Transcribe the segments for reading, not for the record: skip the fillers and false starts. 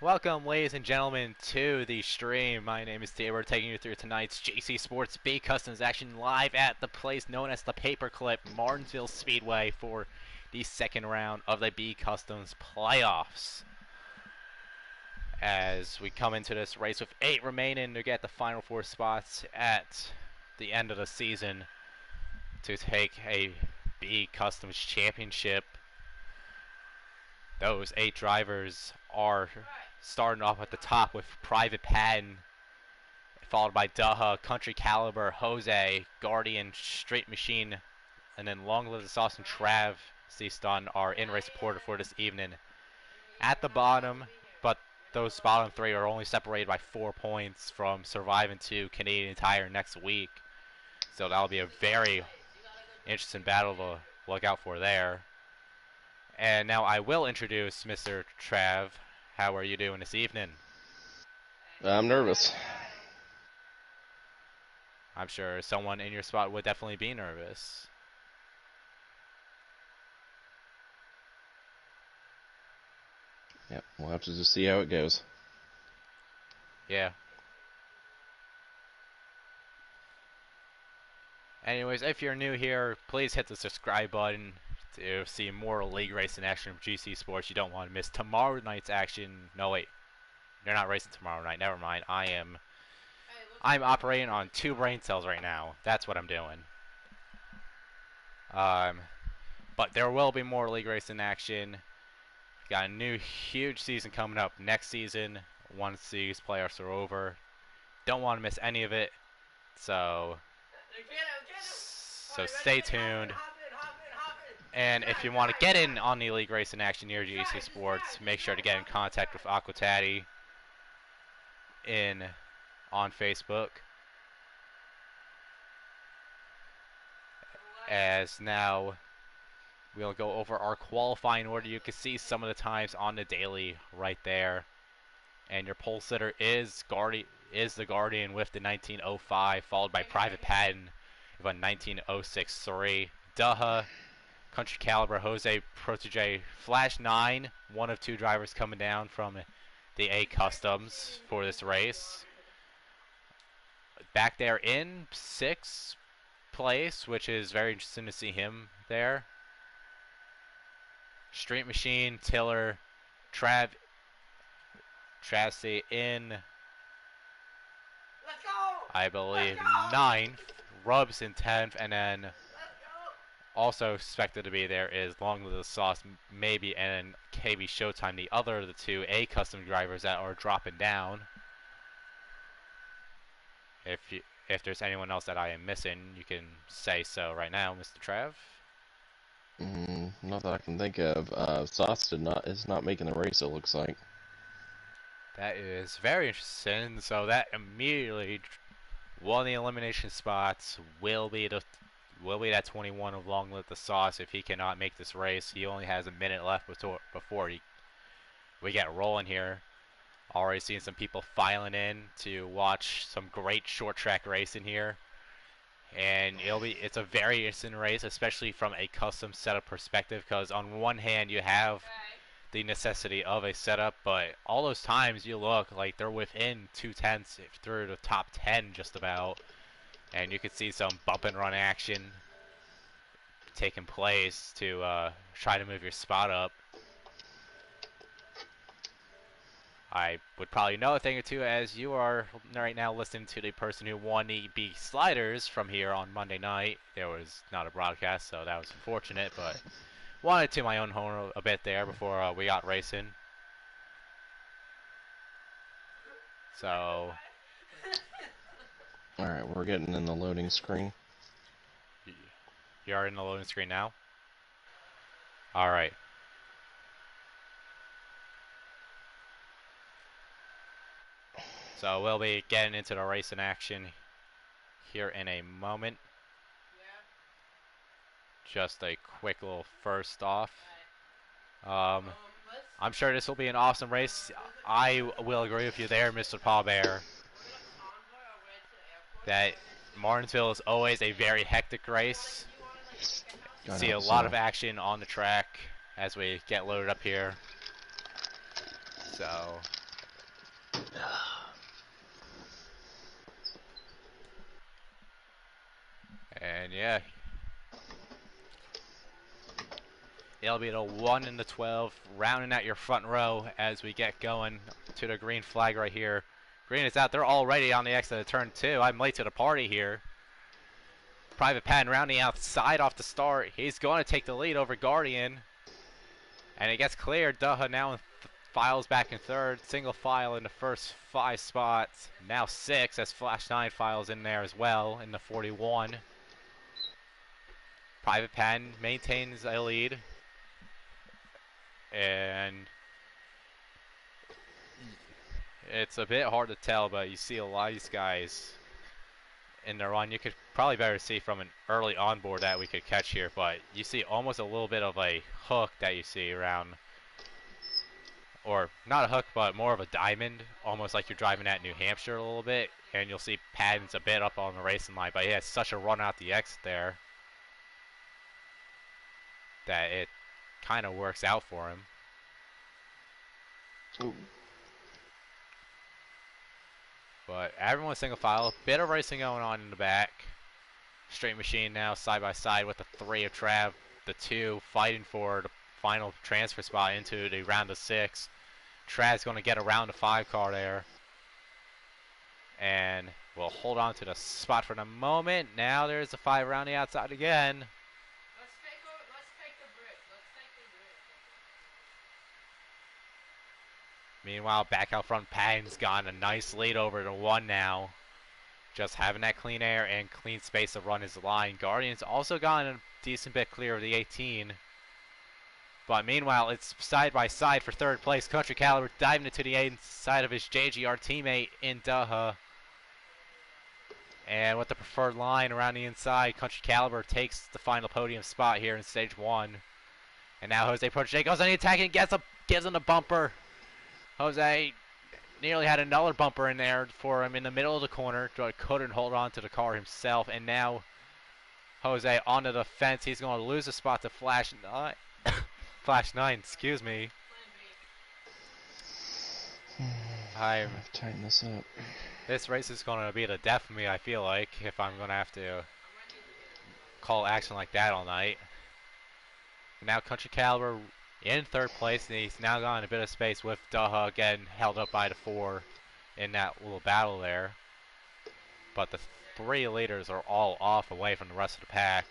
Welcome, ladies and gentlemen, to the stream. My name is Dave. We're taking you through tonight's GC Sports B Customs action live at the place known as the Paperclip, Martinsville Speedway, for the second round of the B Customs playoffs. As we come into this race with 8 remaining to get the final 4 spots at the end of the season to take a B Customs championship. Those 8 drivers are starting off at the top with Private Patton, followed by Daha, Country Caliber, Jose, Guardian, Straight Machine, and then Long Live the Sauce and Trav C-Stun are in-race supporter for this evening. At the bottom, but those bottom 3 are only separated by 4 points from surviving to Canadian Tire next week. So that'll be a very interesting battle to look out for there. And now I will introduce Mr. Trav. How are you doing this evening? I'm nervous. I'm sure someone in your spot would definitely be nervous. Yep, we'll have to just see how it goes. Yeah. Anyways, if you're new here, please hit the subscribe button to see more league racing action from GC Sports. You don't want to miss tomorrow night's action. No, wait. You're not racing tomorrow night. Never mind. I'm operating on 2 brain cells right now. That's what I'm doing. But there will be more league racing action. Got a new huge season coming up next season once these playoffs are over. Don't want to miss any of it. So stay tuned. And if you want to get in on the league racing action near GC Sports, make sure to get in contact with Aquataddy on Facebook. As now we'll go over our qualifying order. You can see some of the times on the daily right there. And your pole sitter is the Guardian with the 1905, followed by Private Patton with a 1906.3. Daha, Country Caliber, Jose, Protege, Flash 9, one of 2 drivers coming down from the A Customs for this race. Back there in 6th place, which is very interesting to see him there. Street Machine, Tiller, Travsy in, I believe, 9th, Rubs in 10th, and then also expected to be there is Long Live the Sauce, maybe, and KB Showtime, the other of the 2 A Custom drivers that are dropping down. If there's anyone else that I am missing, you can say so right now, Mr. Trav. Not that I can think of. Sauce is not making the race, it looks like. That is very interesting. So that immediately, one of the elimination spots will be that 21 of Long Live the Sauce. If he cannot make this race, he only has a minute left before we get rolling here. Already seeing some people filing in to watch some great short track racing here. And it's a very interesting race, especially from a custom setup perspective, because on one hand you have the necessity of a setup, but all those times you look like they're within 2/10 through the top 10 just about, and you can see some bump and run action taking place to try to move your spot up. I would probably know a thing or two, as you are right now listening to the person who won the B Sliders from here on Monday night. There was not a broadcast, so that was unfortunate, but wanted to my own horn a bit there before we got racing. So, alright, we're getting in the loading screen. You are in the loading screen now? Alright. So we'll be getting into the racing action here in a moment. Just a quick little first off. I'm sure this will be an awesome race. I will agree with you there, Mr. Paul Bear, that Martinsville is always a very hectic race. See a lot of action on the track as we get loaded up here. So And yeah, it'll be the 1 and the 12, rounding out your front row as we get going to the green flag right here. Green is out. They're already on the exit of turn 2. I'm late to the party here. Private Pan rounding outside off the start. He's going to take the lead over Guardian. And it gets cleared. Daha now files back in third. Single file in the first 5 spots. Now 6 as Flash 9 files in there as well in the 41. Private Pan maintains a lead. And it's a bit hard to tell, but you see a lot of these guys in the run. You could probably better see from an early onboard that we could catch here, but you see almost a little bit of a hook that you see around, or not a hook, but more of a diamond, almost like you're driving at New Hampshire a little bit, and you'll see Patton's a bit up on the racing line, but he has such a run out the exit there that it kind of works out for him. Ooh. But everyone's single file, bit of racing going on in the back. Straight machine now side by side with the 3 of Trav, the 2 fighting for the final transfer spot into the round of 6. Trav's going to get around the 5 car there. And we'll hold on to the spot for the moment. Now there's the 5 around the outside again. Let's take the bridge. Meanwhile, back out front, Patton's got a nice lead over to 1 now. Just having that clean air and clean space to run his line. Guardian's also gotten a decent bit clear of the 18. But meanwhile, it's side by side for 3rd place. Country Caliber diving into the inside of his JGR teammate in Daha. And with the preferred line around the inside, Country Caliber takes the final podium spot here in stage 1. And now Jose Protege goes on the attack and gives him the bumper. Jose nearly had another bumper in there for him in the middle of the corner, but couldn't hold on to the car himself. And now Jose onto the fence. He's going to lose a spot to Flash 9. Flash 9, excuse me. I'm tighten this up. This race is going to be the death of me, I feel like, if I'm going to have to call action like that all night. Now Country Caliber in 3rd place, and he's now got a bit of space with Daha again held up by the 4 in that little battle there. But the 3 leaders are all off away from the rest of the pack.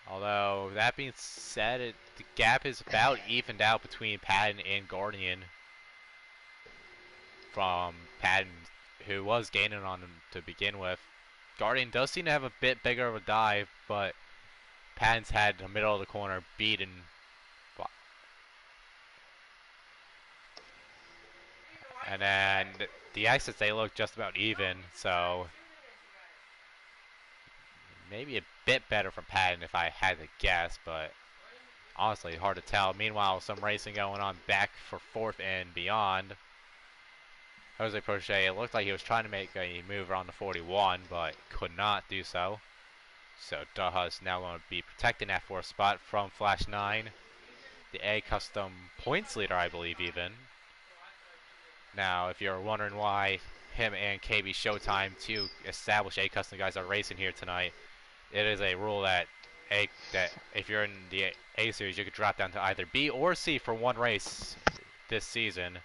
Although, that being said, the gap is about evened out between Patton and Guardian. From Patton, who was gaining on him to begin with. Guardian does seem to have a bit bigger of a dive, but Patton's had the middle of the corner beaten. And then the exits, they look just about even, so maybe a bit better from Patton if I had to guess, but honestly, hard to tell. Meanwhile, some racing going on back for 4th and beyond. Jose Protege, it looked like he was trying to make a move around the 41, but could not do so. So Daha's now going to be protecting that 4th spot from Flash 9. The A Custom points leader, I believe, even. Now, if you're wondering why him and KB Showtime, 2 established A Custom guys, are racing here tonight, it is a rule that if you're in the A series, you could drop down to either B or C for 1 race this season.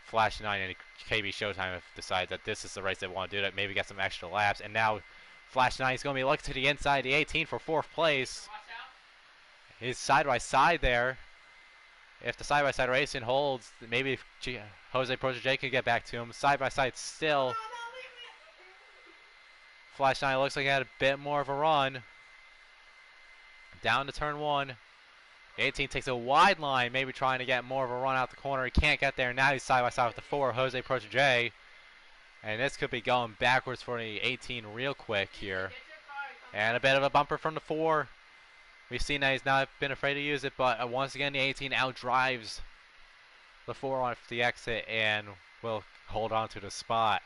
Flash 9 and KB Showtime have decided that this is the race they want to do, that maybe get some extra laps. And now Flash 9 is going to be looking to the inside, the 18 for 4th place. He's side by side there. If the side by side racing holds, maybe Jose Protege could get back to him. Side by side still. Flash 9 looks like he had a bit more of a run. Down to turn 1. 18 takes a wide line, maybe trying to get more of a run out the corner. He can't get there. Now he's side by side with the 4, Jose Protege. And this could be going backwards for the 18 real quick here. And a bit of a bumper from the 4. We've seen that he's not been afraid to use it, but once again the 18 outdrives the 4 off the exit and will hold on to the spot.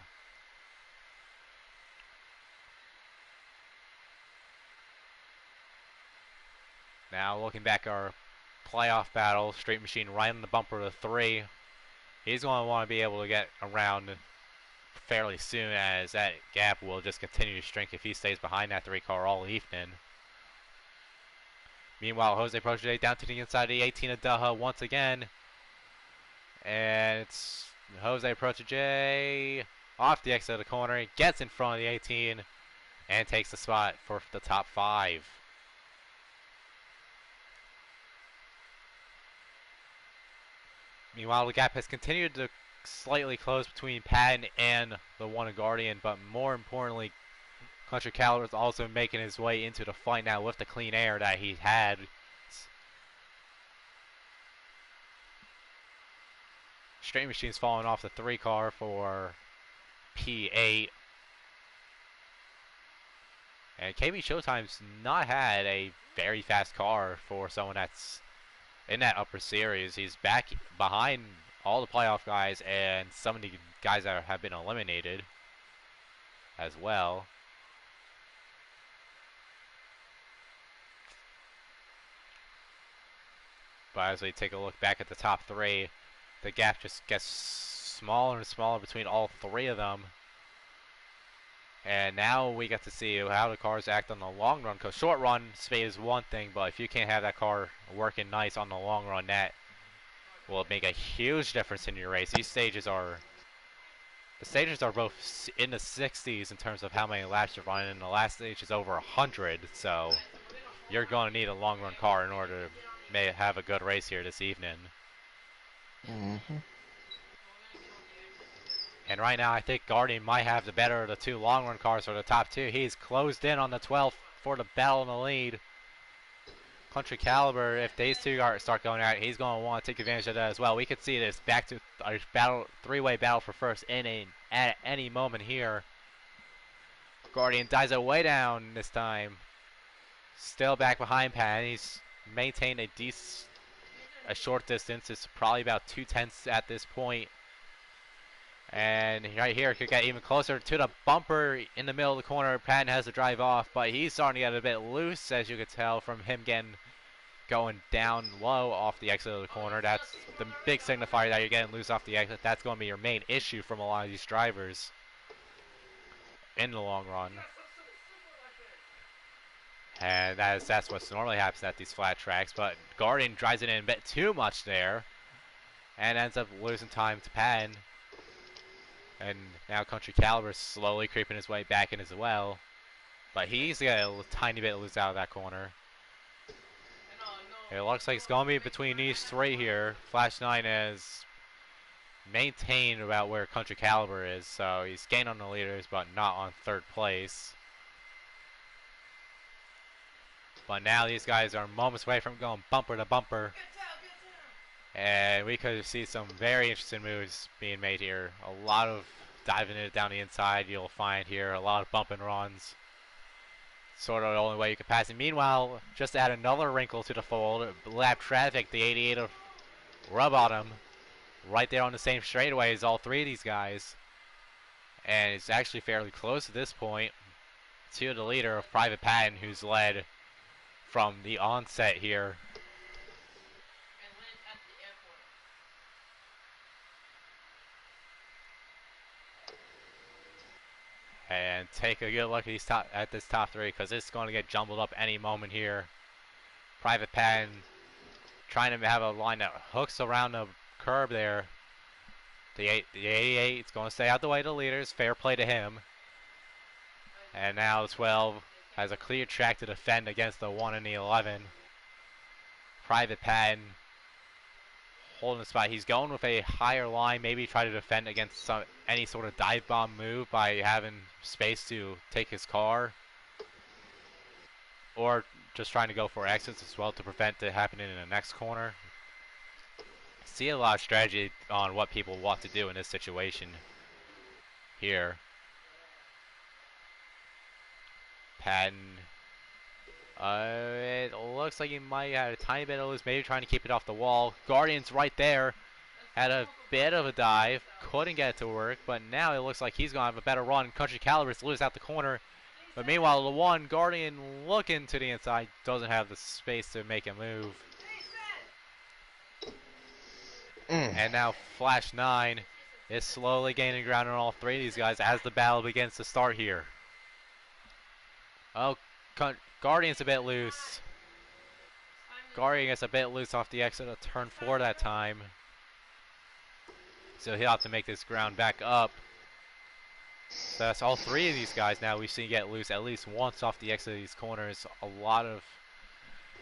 Now looking back our playoff battle. Straight Machine right on the bumper of the 3. He's going to want to be able to get around fairly soon, as that gap will just continue to shrink if he stays behind that 3 car all evening. Meanwhile, Jose Protege down to the inside of the 18 of Daha once again. And it's Jose Protege off the exit of the corner, gets in front of the 18, and takes the spot for the top 5. Meanwhile, the gap has continued to slightly close between Patton and the one Guardian, but more importantly, Country Caliber is also making his way into the fight now with the clean air that he had. Straight Machine's falling off the 3 car for P8. And KB Showtime's not had a very fast car for someone that's in that upper series. He's back behind all the playoff guys and some of the guys that have been eliminated as well. But as we take a look back at the top 3, the gap just gets smaller and smaller between all 3 of them. And now we get to see how the cars act on the long run, because short run speed is one thing, but if you can't have that car working nice on the long run, that will make a huge difference in your race. The stages are both in the 60s in terms of how many laps you're running, and the last stage is over 100, so you're going to need a long run car in order to have a good race here this evening. Mm-hmm. And right now, I think Guardian might have the better of the 2 long run cars for the top 2. He's closed in on the 12th for the battle in the lead. Country Caliber, if these 2 start going out, he's going to want to take advantage of that as well. We could see this back to a battle, 3-way battle for first inning at any moment here. Guardian dives it way down this time. Still back behind Pan. He's maintained a short distance. It's probably about 2/10 at this point. And right here, could get even closer to the bumper in the middle of the corner. Patton has to drive off, but he's starting to get a bit loose, as you could tell from him going down low off the exit of the corner. That's the big signifier that you're getting loose off the exit. That's going to be your main issue from a lot of these drivers in the long run. And that's what normally happens at these flat tracks, but Guardian drives it in a bit too much there and ends up losing time to Patton. And now Country Caliber's slowly creeping his way back in as well. But he's got a tiny bit loose out of that corner. It looks like it's going to be between these 3 here. Flash 9 has maintained about where Country Caliber is. So he's gained on the leaders, but not on 3rd place. But now these guys are moments away from going bumper to bumper. And we could see some very interesting moves being made here. A lot of diving it down the inside you'll find here. A lot of bump and runs. Sort of the only way you can pass it. Meanwhile, just to add another wrinkle to the fold, lap traffic, the 88 of Rub Bottom, right there on the same straightaway as all 3 of these guys. And it's actually fairly close at this point to the leader of Private Patton, who's led from the onset here. And take a good look at this top 3, because it's going to get jumbled up any moment here. Private Patton trying to have a line that hooks around the curb there. The 88 is going to stay out the way of the leaders. Fair play to him. And now the 12 has a clear track to defend against the 1 and the 11. Private Patton holding the spot. He's going with a higher line, maybe try to defend against any sort of dive bomb move by having space to take his car, or just trying to go for exits as well to prevent it happening in the next corner. See a lot of strategy on what people want to do in this situation here. Patton, it looks like he might have a tiny bit of loose, maybe trying to keep it off the wall. Guardian's right there, had a bit of a dive, couldn't get it to work, but now it looks like he's going to have a better run. Country Caliber's loose out the corner, but meanwhile the 1 Guardian looking to the inside, doesn't have the space to make a move. And now Flash 9 is slowly gaining ground on all three of these guys as the battle begins to start here. Oh, Guardian's a bit loose. Guardian gets a bit loose off the exit of turn 4 that time. So he'll have to make this ground back up. So that's all three of these guys now we've seen get loose at least once off the exit of these corners. A lot of...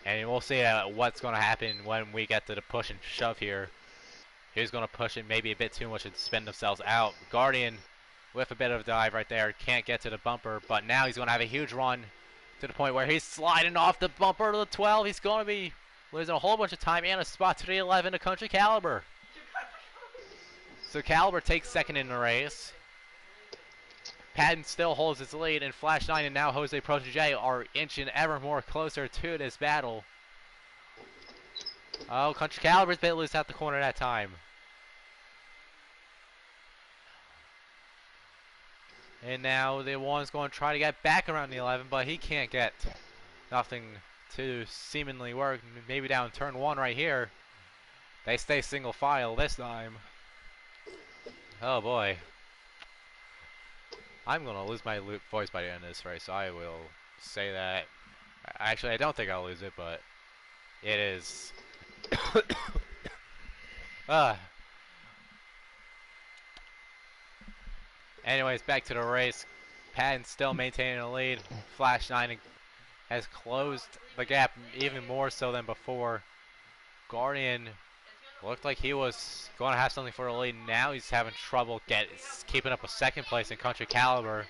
And we'll see what's going to happen when we get to the push and shove here. He's going to push it maybe a bit too much and spin themselves out. Guardian with a bit of a dive right there. Can't get to the bumper, but now he's going to have a huge run to the point where he's sliding off the bumper to the 12. He's going to be losing a whole bunch of time and a spot to the 11 to Country Caliber. So Caliber takes second in the race. Patton still holds his lead, and Flash 9 and now Jose Protege are inching ever more closer to this battle. Oh, Country Caliber's a bit loose out the corner that time. And now the one's going to try to get back around the 11, but he can't get nothing to seemingly work. Maybe down turn 1 right here. They stay single file this time. Oh boy. I'm going to lose my voice by the end of this race, so I will say that. Actually, I don't think I'll lose it, but it is. Anyways, back to the race. Patton still maintaining the lead. Flash 9 has closed the gap even more so than before. Guardian looked like he was going to have something for the lead. Now he's having trouble keeping up with second place in Country Caliber.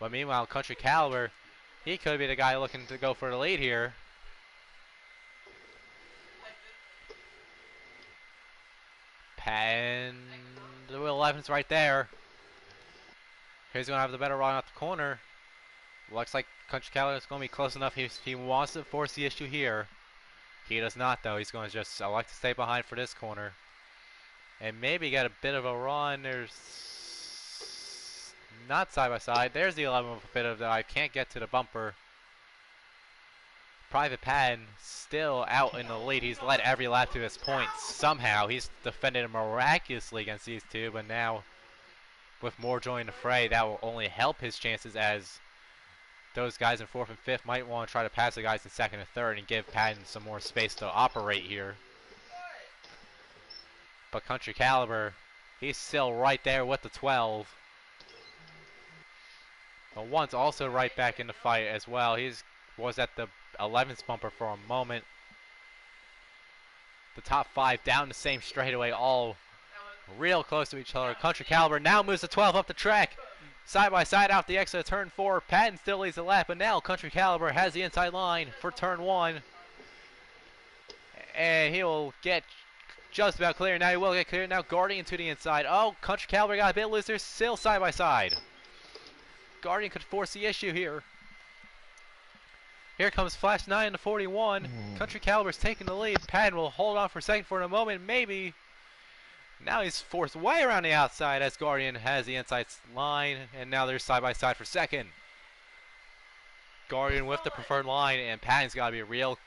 But meanwhile, Country Caliber, he could be the guy looking to go for the lead here. Patton, the 11's right there. He's going to have the better run out the corner. Looks like Country Caliber is going to be close enough. He wants to force the issue here. He does not, though. He's going to just elect to stay behind for this corner. And maybe get a bit of a run. There's not side by side. There's the 11 with a bit of that. I can't get to the bumper. Private Patton still out in the lead. He's led every lap to this point. Somehow he's defended miraculously against these two, but now with more joining the fray, that will only help his chances, as those guys in 4th and 5th might want to try to pass the guys in 2nd and 3rd and give Patton some more space to operate here. But Country Caliber, he's still right there with the 12. But one's also right back in the fight as well. He was at the 11th bumper for a moment. The top 5 down the same straightaway, all real close to each other. Country Caliber now moves the 12 up the track. Side by side out the exit of turn 4. Patton still leads the lap, but now Country Caliber has the inside line for turn 1. And he will get just about clear. Now he will get clear. Now Guardian to the inside. Oh, Country Caliber got a bit loose. They're still side by side. Guardian could force the issue here. Here comes Flash 9 to 41. Country Caliber's taking the lead. Patton will hold on for a second for a moment, maybe. Now he's forced way around the outside as Guardian has the inside line, and now they're side by side for second. Guardian with the preferred line, and Patton's got to be real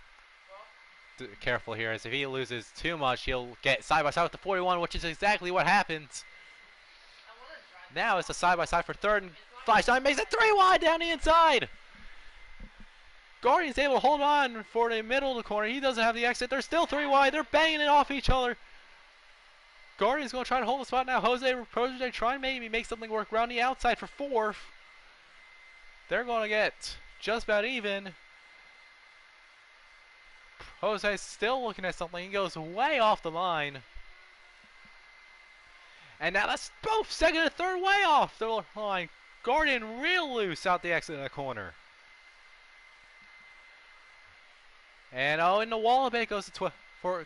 careful here, as if he loses too much, he'll get side by side with the 41, which is exactly what happens. Now it's a side by side for third, and Flash 9 makes it 3 wide down the inside. Guardian's able to hold on for the middle of the corner. He doesn't have the exit. They're still 3 wide. They're banging it off each other. Guardian's going to try to hold the spot now. Jose Protege trying maybe make something work around the outside for 4th. They're going to get just about even. Jose's still looking at something. He goes way off the line. And now that's both 2nd and 3rd way off the line. Guardian real loose out the exit of the corner. And in the wall a bit goes to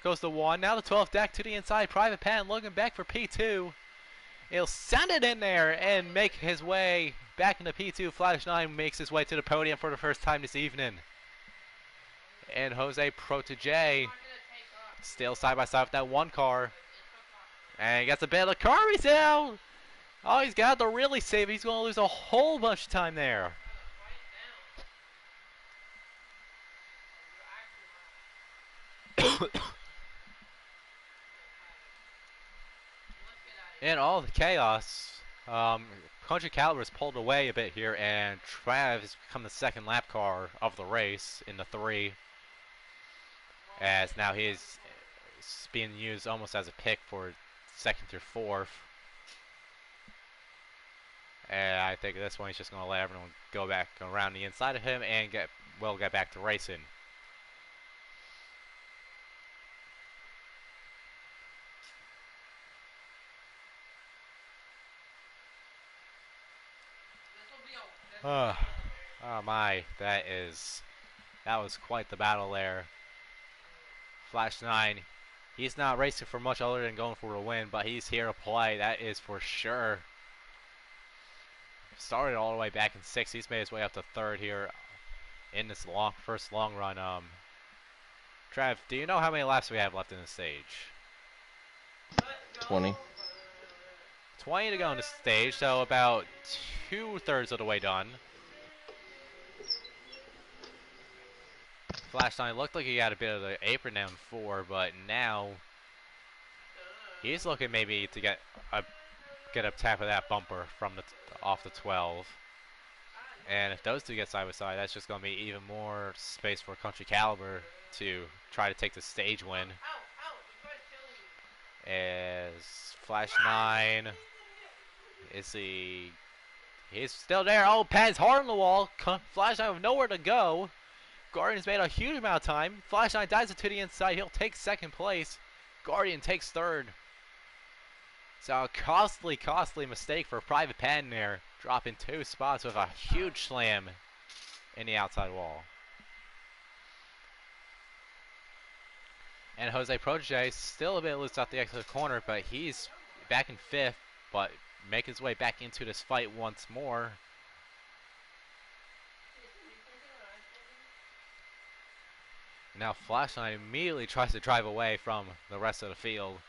goes the 1. Now the 12 deck to the inside. Private Patton looking back for P2. He'll send it in there and make his way back into P2. Flash 9 makes his way to the podium for the first time this evening. And Jose Protege still side by side with that 1 car. And he gets a bit of Kirby down. Oh, he's got to really save. He's going to lose a whole bunch of time there. in all the chaos, Country Caliber's pulled away a bit here, and Trav has become the second lap car of the race in the 3, as now he's being used almost as a pick for second through fourth. And I think this one he's just going to let everyone go back around the inside of him and get back to racing. Oh my, that was quite the battle there. Flash 9, he's not racing for much other than going for a win, but he's here to play, that is for sure. Started all the way back in 6th, he's made his way up to 3rd here in this first long run. Trav, do you know how many laps we have left in the stage? 20. 20 to go in the stage, so about 2/3 of the way done. Flash 9 looked like he had a bit of the apron down 4, but now he's looking maybe to get up top of that bumper from off the 12. And if those two get side by side, that's just going to be even more space for Country Caliber to try to take the stage win. As Flash 9 he's still there. Oh, Pat's hard on the wall. Flash 9 with nowhere to go. Guardian's made a huge amount of time. Flash 9 dives it to the inside. He'll take 2nd place. Guardian takes 3rd. So a costly mistake for Private Pen there. Dropping 2 spots with a huge slam in the outside wall. And Jose Protege still a bit loose out the exit of the corner, but he's back in 5th, but making his way back into this fight once more. Now Flashlight immediately tries to drive away from the rest of the field.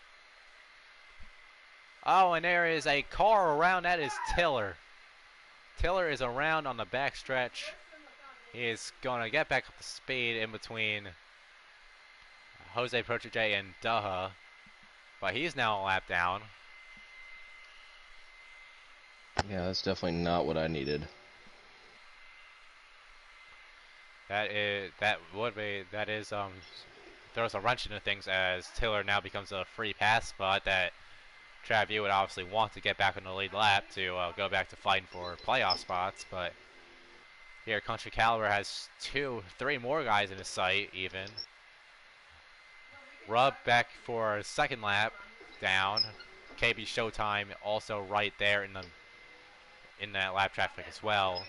Oh, and there is a car around. That is Tiller. Tiller is around on the backstretch. He is going to get back up to speed in between Jose Protege and Daha. But he's now a lap down. Yeah, that's definitely not what I needed. Throws a wrench into things as Tiller now becomes a free pass spot that Trav, you would obviously want to get back on the lead lap to go back to fighting for playoff spots, but here Country Caliber has 3 more guys in his sight even. Rub back for a 2nd lap down. KB Showtime also right there in that lap traffic as well.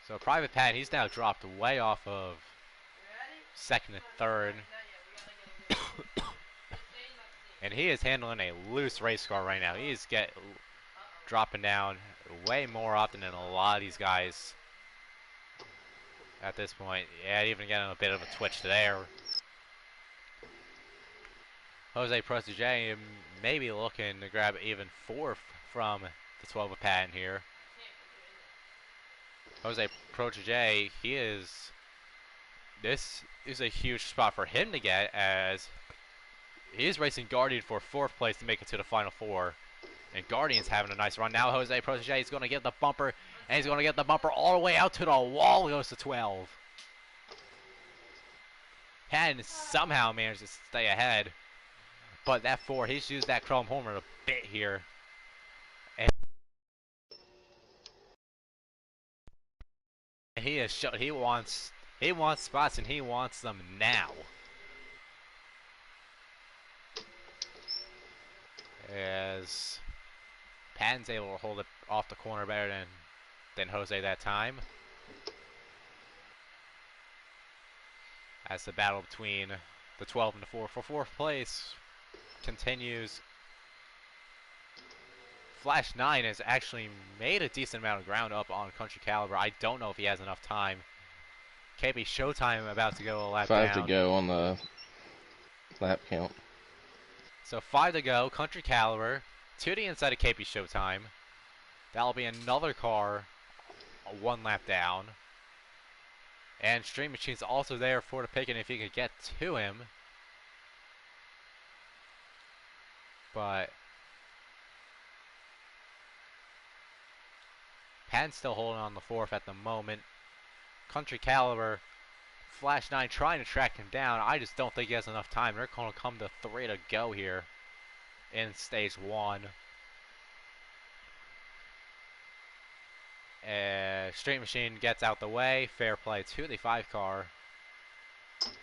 So Private Pat, he's now dropped way off of 2nd and 3rd. And he is handling a loose race car right now. He's dropping down way more often than a lot of these guys at this point. Yeah, even getting a bit of a twitch there. Jose Protege maybe looking to grab even 4th from the 12 of Patton here. Jose Protege, this is a huge spot for him to get as he is racing Guardian for 4th place to make it to the final 4. And Guardian's having a nice run. Now Jose Protege is going to get the bumper, and he's going to get the bumper all the way out to the wall. Goes to 12. Patton somehow managed to stay ahead. But that 4, he's used that chrome homer a bit here. And he has shown he wants spots, and he wants them now. As Patton's able to hold it off the corner better than Jose that time. As the battle between the 12 and the 4 for 4th place continues. Flash 9 has actually made a decent amount of ground up on Country Caliber. I don't know if he has enough time. KB Showtime about to go a lap 5 down. to go on the lap count. So 5 to go. Country Caliber to the inside of KB Showtime. That'll be another car 1 lap down. And Stream Machine's also there for the pick, and if he could get to him. but Patton's still holding on the fourth at the moment. Country Caliber, Flash 9 trying to track him down. I just don't think he has enough time. They're going to come to 3 to go here in stage 1. Street Machine gets out the way. Fair play to the 5 car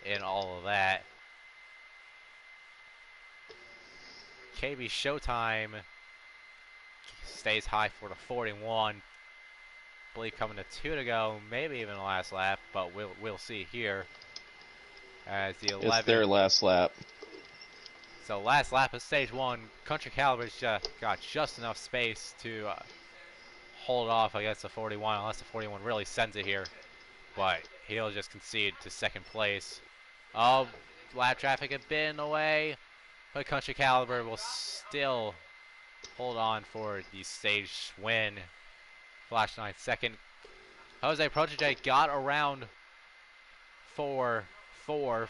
in all of that. KB Showtime stays high for the 41. I believe coming to 2 to go, maybe even the last lap, but we'll see here. As the 11. It's their last lap. So last lap of stage 1, Country Caliber's just got just enough space to hold off against the 41, unless the 41 really sends it here. But he'll just concede to second place. Oh, lap traffic a bit in the way, but Country Caliber will still hold on for the stage win. Flash 9 second. Jose Protege got around for fourth.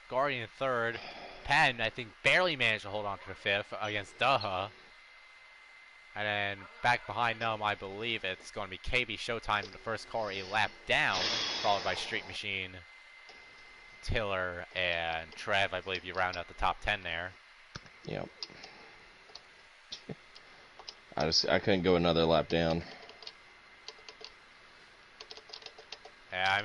Guardian third. Patton, I think, barely managed to hold on to the fifth against Daha. And then back behind them, I believe it's going to be KB Showtime in the first car a lap down, followed by Street Machine, Tiller, and Trev. I believe you round out the top 10 there. Yep. I couldn't go another lap down. Yeah,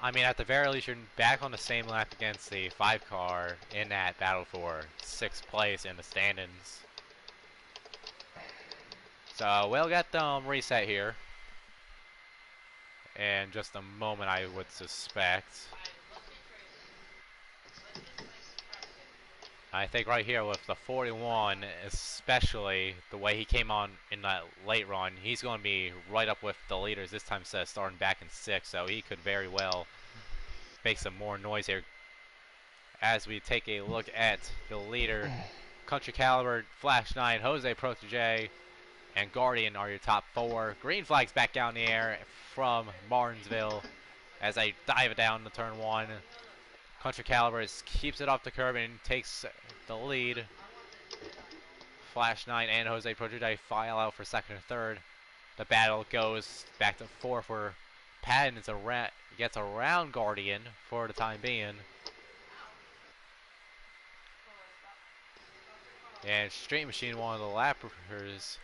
I mean, at the very least, you're back on the same lap against the 5 car in that battle for 6th place in the standings. So we'll get them reset here in just a moment, I would suspect. I think right here with the 41, especially the way he came on in that late run, he's going to be right up with the leaders this time, instead of starting back in 6th, so he could very well make some more noise here. As we take a look at the leader, Country Caliber, Flash 9, Jose Protege, and Guardian are your top 4. Green flag's back down in the air from Martinsville as they dive it down to turn 1. Country Caliber keeps it off the curb and takes the lead. Flash 9 and Jose Protege file out for second and third. The battle goes back to 4th where Patton gets around Guardian for the time being. And Street Machine, one of the lappers,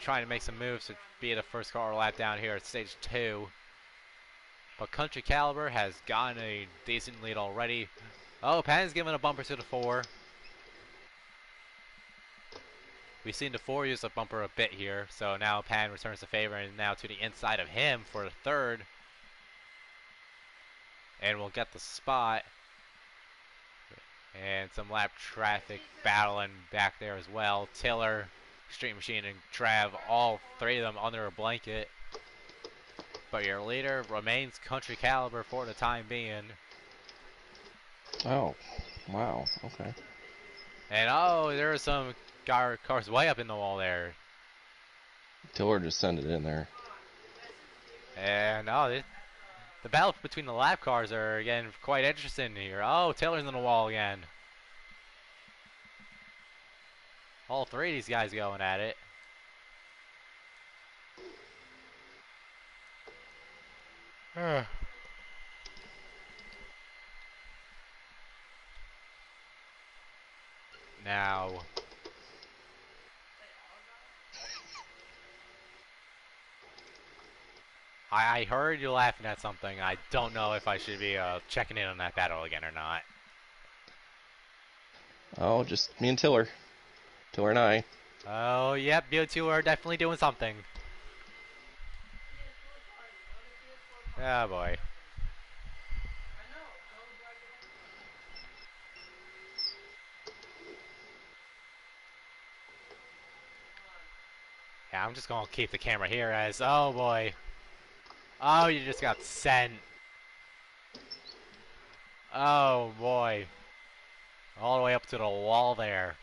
trying to make some moves to be the first car lap down here at stage 2. But Country Caliber has gotten a decent lead already. Oh, Patton's giving a bumper to the 4. We've seen the 4 use the bumper a bit here, so now Patton returns the favor and now to the inside of him for the 3rd. And we'll get the spot. And some lap traffic battling back there as well. Tiller, Street Machine, and Trav, all 3 of them under a blanket. But your leader remains Country Caliber for the time being. Oh, wow, okay. And oh, there are some cars way up in the wall there. Tiller just sent it in there. And oh, the battle between the lap cars are again quite interesting here. Oh, Taylor's in the wall again. All 3 of these guys going at it. Now, I heard you laughing at something. I don't know if I should be checking in on that battle again or not. Oh, just me and Tiller. Tiller and I. Oh, yep, you two are definitely doing something. Oh, boy. Yeah, I'm just going to keep the camera here as, oh, boy. Oh, you just got sent. Oh, boy. All the way up to the wall there.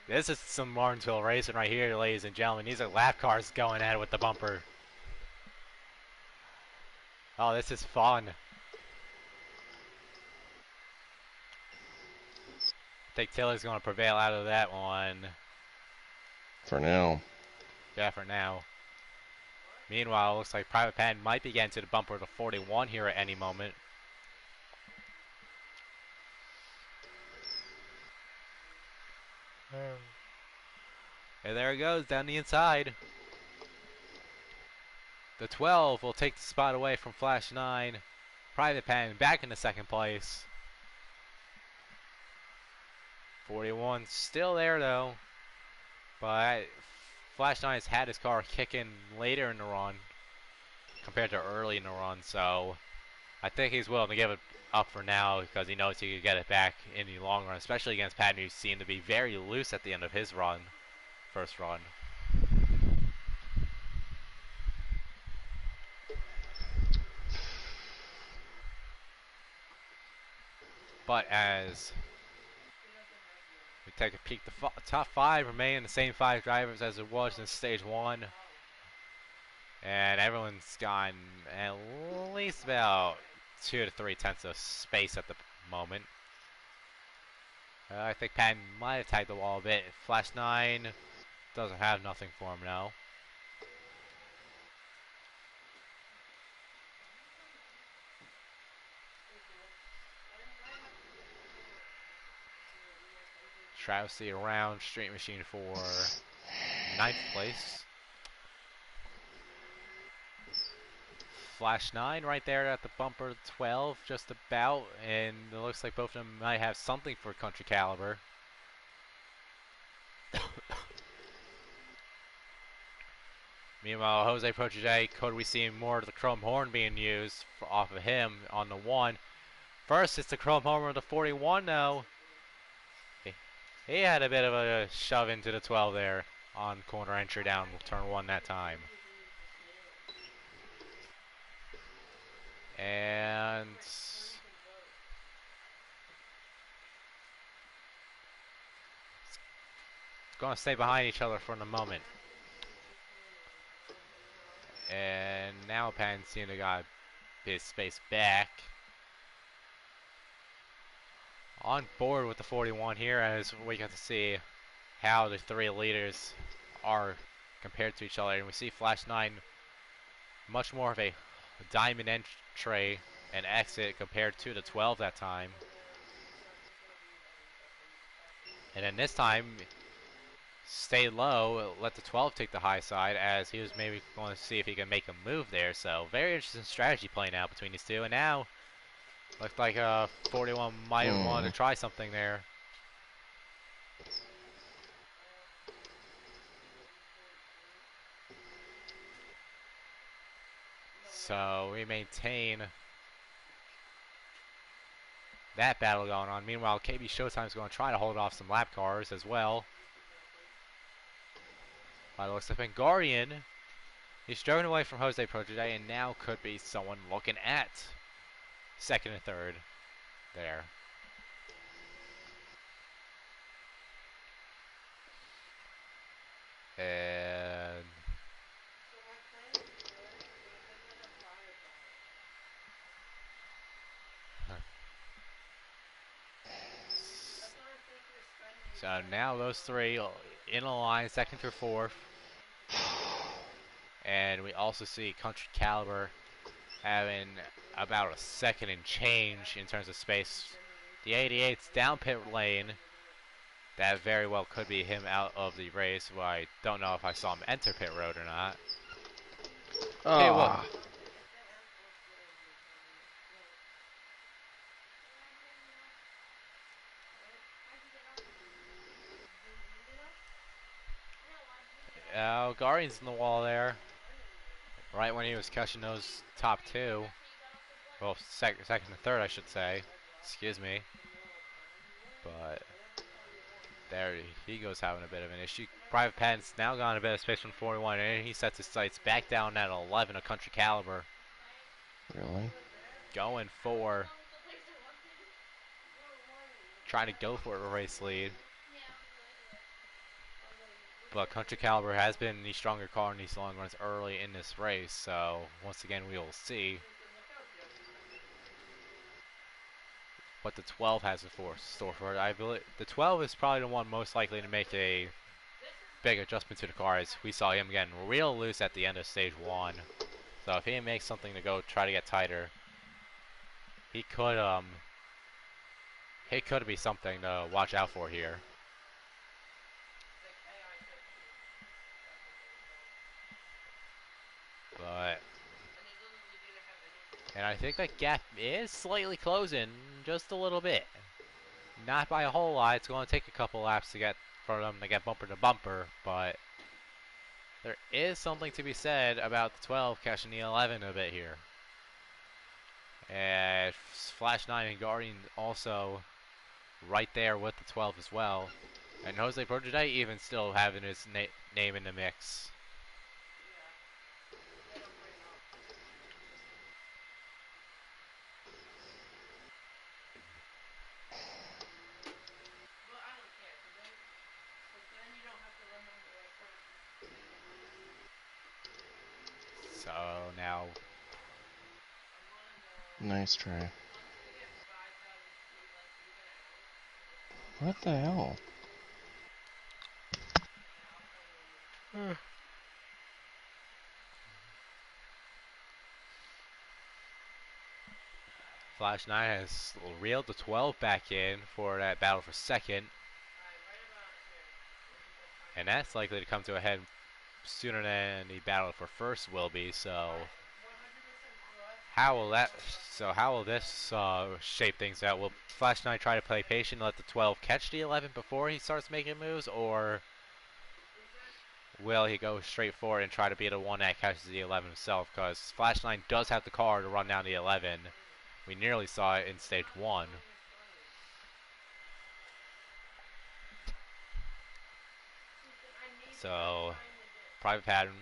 This is some Martinsville racing right here, ladies and gentlemen. These are lap cars going at it with the bumper. Oh, this is fun. think Tilly's going to prevail out of that one. For now. Yeah, for now. Meanwhile, it looks like Private Pan might be getting to the bumper to 41 here at any moment. And there it goes down the inside. The 12 will take the spot away from Flash 9. Private Pan back into second place. 41 still there though. But Flash 9 has had his car kicking later in the run compared to early in the run. So I think he's willing to give it up for now because he knows he could get it back in the long run, especially against Patton, who seemed to be very loose at the end of his first run. But as we take a peek, the top 5 remain the same 5 drivers as it was in stage 1. And everyone's gone at least about 2 to 3 tenths of space at the moment. I think Patton might have tagged the wall a bit. Flash 9 doesn't have nothing for him now. Travesty around Street Machine for 9th place. Flash 9 right there at the bumper 12, just about, and it looks like both of them might have something for Country Caliber. Meanwhile, Jose Protege, could we see more of the chrome horn being used off of him on the 1? First, it's the chrome horn of the 41 though. He had a bit of a shove into the 12 there on corner entry down turn 1 that time. And going to stay behind each other for the moment. And now Pan seemed to got his space back. On board with the 41 here as we get to see how the 3 leaders are compared to each other. And we see Flash 9 much more of a diamond entry and exit compared to the 12 that time. And then this time, stay low, let the 12 take the high side as he was maybe going to see if he can make a move there. So very interesting strategy playing out between these two. And now, looks like 41 might have wanted to try something there. So we maintain that battle going on. Meanwhile, KB Showtime is going to try to hold off some lap cars as well. By the looks of Guardian, he's driven away from Jose Protege and now could be someone looking at second and third there. And so now those 3 in a line, second through fourth. And we also see Country Caliber having about a second and change in terms of space. The 88's down pit lane. That very well could be him out of the race. Well, I don't know if I saw him enter pit road or not. Okay, well, Guardian's in the wall there. Right when he was catching those top 2. Well, second and third, I should say. Excuse me. But there he goes having a bit of an issue. Private Patton's now gone a bit of space from 41, and he sets his sights back down at 11 of Country Caliber. Really? Going for, trying to go for a race lead. But Country Caliber has been the stronger car in these long runs early in this race, so once again we will see. what the 12 has in store for it. I believe the 12 is probably the one most likely to make a big adjustment to the car, as we saw him getting real loose at the end of stage 1. So if he makes something to go try to get tighter, he could be something to watch out for here. But and I think that gap is slightly closing just a little bit. Not by a whole lot. It's going to take a couple laps to get for them to get bumper to bumper, but there is something to be said about the 12 catching the 11 a bit here. And Flash 9 and Guardian also right there with the 12 as well. And Jose Prototype even still having his name in the mix. So now, Nice try. What the hell? Flash 9 has reeled the 12 back in for that battle for second. And that's likely to come to a head sooner than the battle for first will be. So how will this shape things out? Will Flash 9 try to play patient and let the 12 catch the 11 before he starts making moves, or will he go straight forward and try to be the one that catches the 11 himself? Because Flash 9 does have the car to run down the 11. We nearly saw it in stage 1. So Private Pattern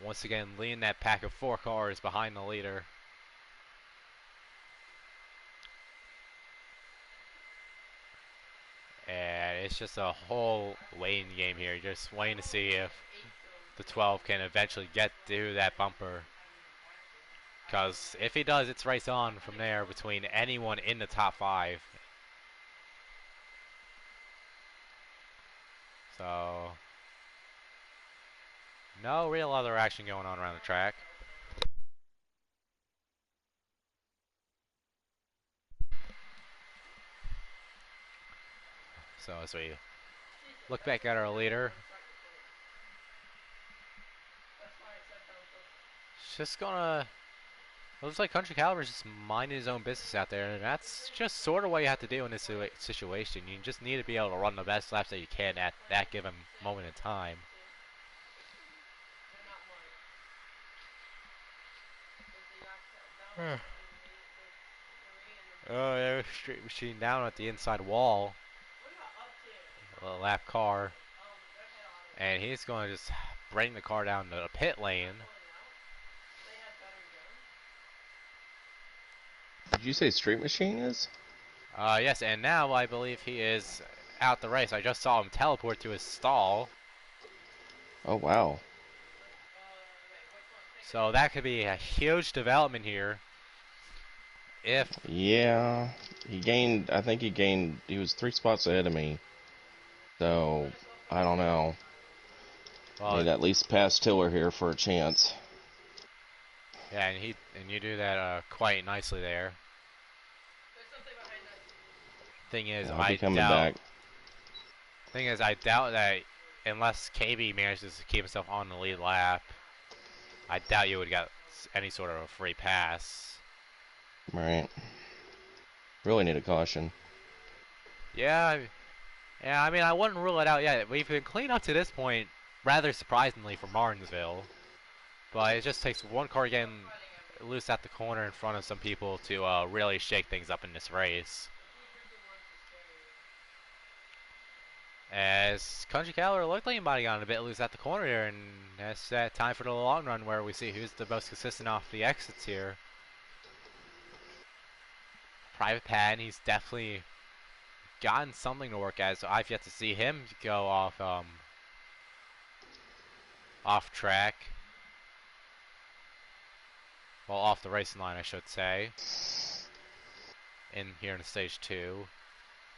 once again leading that pack of 4 cars behind the leader. And it's just a whole waiting game here. Just waiting to see if the 12 can eventually get to that bumper. Because if he does, it's race on from there between anyone in the top 5. So no real other action going on around the track. So as we look back at our leader, it's just gonna. Looks like Country Caliber's just minding his own business out there, and that's just sort of what you have to do in this situation. You just need to be able to run the best laps that you can at that given moment in time. Oh, there's Street Machine down at the inside wall. A lap car. And he's going to just bring the car down to the pit lane. Did you say Street Machine is? Yes, and now I believe he is out the race. I just saw him teleport to his stall. Oh, wow. So that could be a huge development here. If Yeah, I think he was 3 spots ahead of me. So, I don't know. well, Need to at least pass Tiller here for a chance. yeah, and you do that quite nicely there. Thing is, I'll be coming back. I doubt that unless KB manages to keep himself on the lead lap, I doubt you would get any sort of a free pass. Right. Really need a caution. Yeah, yeah. I mean, I wouldn't rule it out yet. We've been clean up to this point, rather surprisingly for Martinsville, but it just takes one car getting loose at the corner in front of some people to really shake things up in this race. As Country Caliber looked like he might have gotten a bit loose at the corner here, and that's that time for the long run where we see who's the most consistent off the exits here. Private Pat, he's definitely gotten something to work at, so I've yet to see him go off track. Well, off the racing line, I should say. in here in stage 2.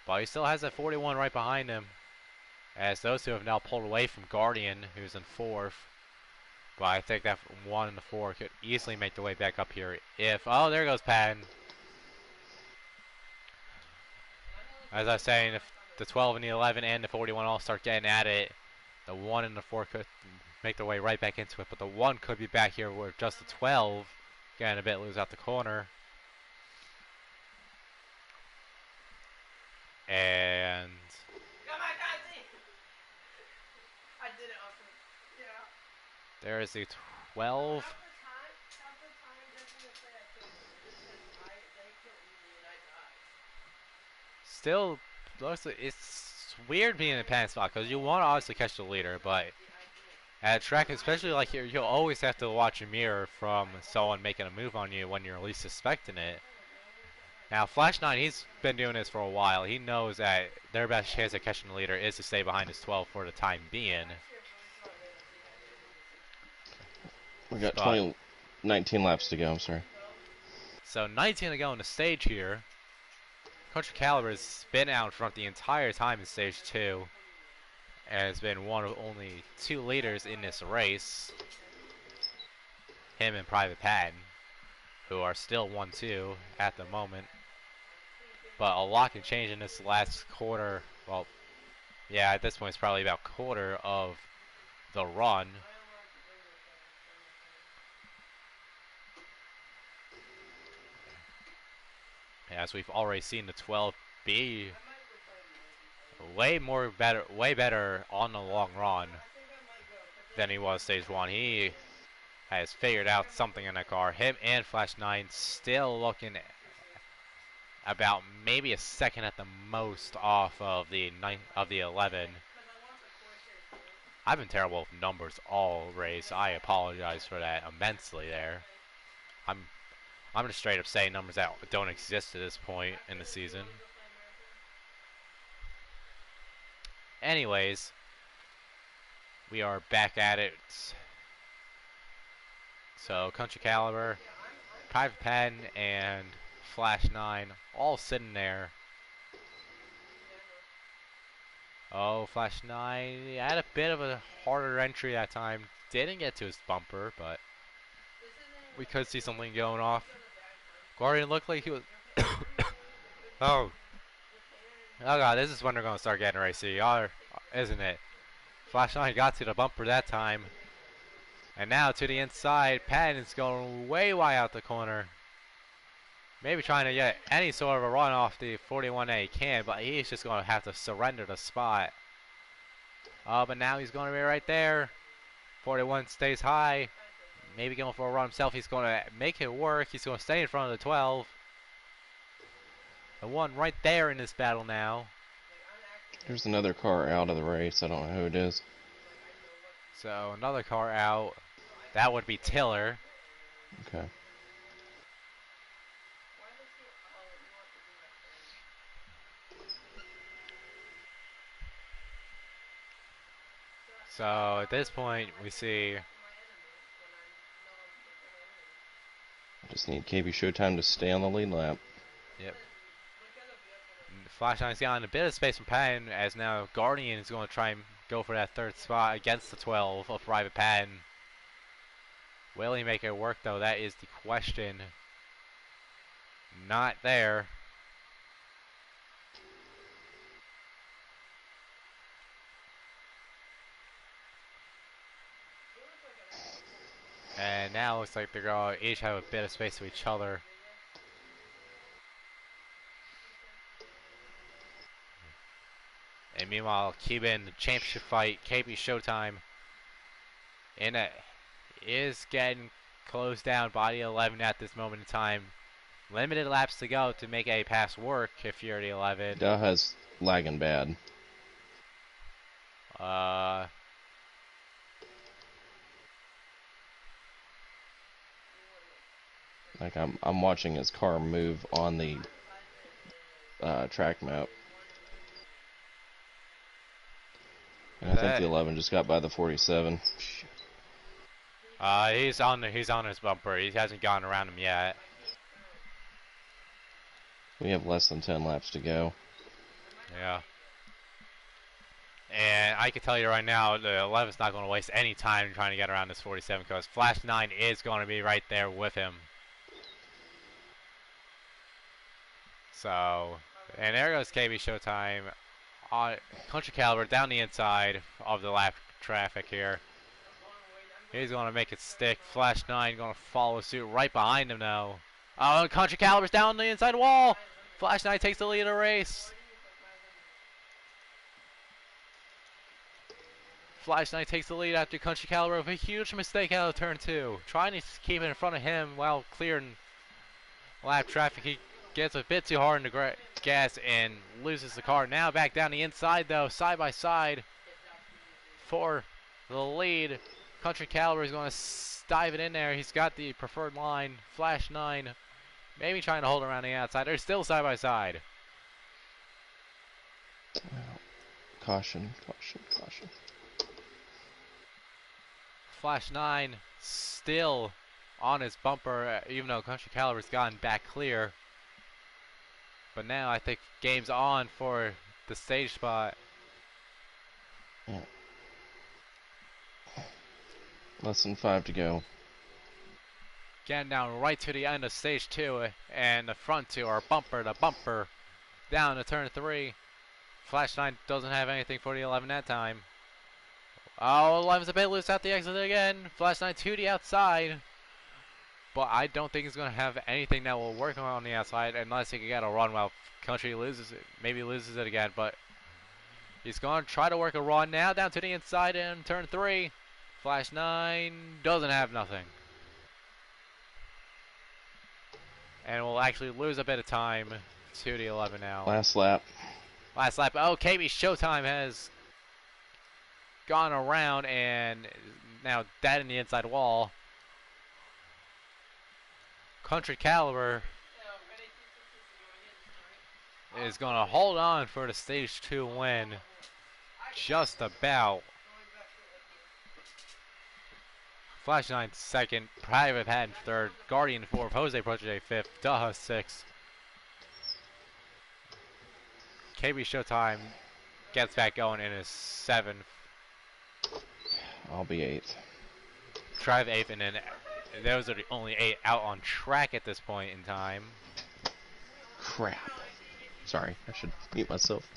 But he still has that 41 right behind him, as those two have now pulled away from Guardian, who's in 4th. But I think that 1 and the 4 could easily make their way back up here if... Oh, there goes Patton. As I was saying, if the 12 and the 11 and the 41 all start getting at it, the 1 and the 4 could make their way right back into it. But the 1 could be back here where just the 12 getting a bit loose out the corner. And... I did it also. Yeah. there is the 12. Still, it's weird being in a pan spot because you want to obviously catch the leader, but at a track, especially like here, you'll always have to watch a mirror from someone making a move on you when you're least suspecting it. Now, Flash 9, he's been doing this for a while. He knows that their best chance at catching the leader is to stay behind his 12 for the time being. We got 19 laps to go, I'm sorry. So 19 to go in the stage here. Country Caliber has been out in front the entire time in stage 2. And has been one of only 2 leaders in this race. Him and Private Patton, who are still 1-2 at the moment. But a lot can change in this last quarter. Well, yeah, at this point it's probably about quarter of the run. As we've already seen the 12 be way better on the long run than he was stage 1. He has figured out something in that car. Him and Flash 9 still looking about maybe a second at the most off of the 11. I've been terrible with numbers all race. I apologize for that immensely there. I'm just straight up saying numbers that don't exist at this point in the season. Anyways, we are back at it. So Country Caliber, Private Pen, and Flash 9 all sitting there. Oh, Flash 9 he had a bit of a harder entry that time. Didn't get to his bumper, but we could see something going off. Guardian looked like he was... oh. Oh god, this is when they're going to start getting racy, isn't it? Flash 9 got to the bumper that time. And now to the inside, Patton is going way wide out the corner. Maybe trying to get any sort of a run off the 41 that he can, but he's just going to have to surrender the spot. Oh, but now he's going to be right there. 41 stays high. Maybe going for a run himself. He's going to make it work. He's going to stay in front of the 12. The 1 right there in this battle now. There's another car out of the race. I don't know who it is. So another car out. That would be Tiller. Okay. So at this point, we see... I just need KB Showtime to stay on the lead lap. Yep. Flash 9's got a bit of space from Patton, as now Guardian is going to try and go for that 3rd spot against the 12 of Private Patton. Will he make it work, though? That is the question. Not there. And now it looks like they're going to each have a bit of space to each other. And meanwhile, keeping the championship fight, KB Showtime, and it is getting closed down by the 11 at this moment in time. Limited laps to go to make a pass work if you're the 11. Daha's lagging bad. Like I'm watching his car move on the track map. And I think the 11 just got by the 47. He's on his bumper. He hasn't gone around him yet. We have less than 10 laps to go. Yeah. And I can tell you right now, the 11's not going to waste any time trying to get around this 47 because Flash 9 is going to be right there with him. So, and there goes KB Showtime. Country Caliber down the inside of the lap traffic here. He's going to make it stick. Flash 9 going to follow suit right behind him now. Oh, Country Caliber's down the inside wall. Flash 9 takes the lead of the race. Flash 9 takes the lead after Country Caliber with a huge mistake out of turn 2. Trying to keep it in front of him while clearing lap traffic. He gets a bit too hard in the gas and loses the car. Now back down the inside though, side by side for the lead. Country Caliber is going to dive it in there. He's got the preferred line. Flash 9 maybe trying to hold around the outside. They're still side by side. Caution, caution, caution. Flash 9 still on his bumper, even though Country Caliber's gotten back clear. But now I think game's on for the stage spot. Yeah. Less than 5 to go. Getting down right to the end of stage 2, and the front two are bumper to bumper down to turn 3. Flash 9 doesn't have anything for the 11 that time. Oh, 11's a bit loose at the exit again. Flash 9 to the outside. But I don't think he's going to have anything that will work on the outside unless he can get a run while Country loses it. Maybe loses it again, but he's going to try to work a run now down to the inside in turn 3. Flash 9 doesn't have nothing. And will actually lose a bit of time to the 11 now. Last lap. Last lap. Oh, KB Showtime has gone around and now dead in the inside wall. Country Caliber is going to hold on for the stage 2 win. Just about. Flash 9 second, Private Pat third, Guardian 4th, Jose Protege 5th, Daha 6th. KB Showtime gets back going in his 7th. I'll be 8th. Trive 8th, and then those are the only 8 out on track at this point in time. Crap. Sorry, I should mute myself.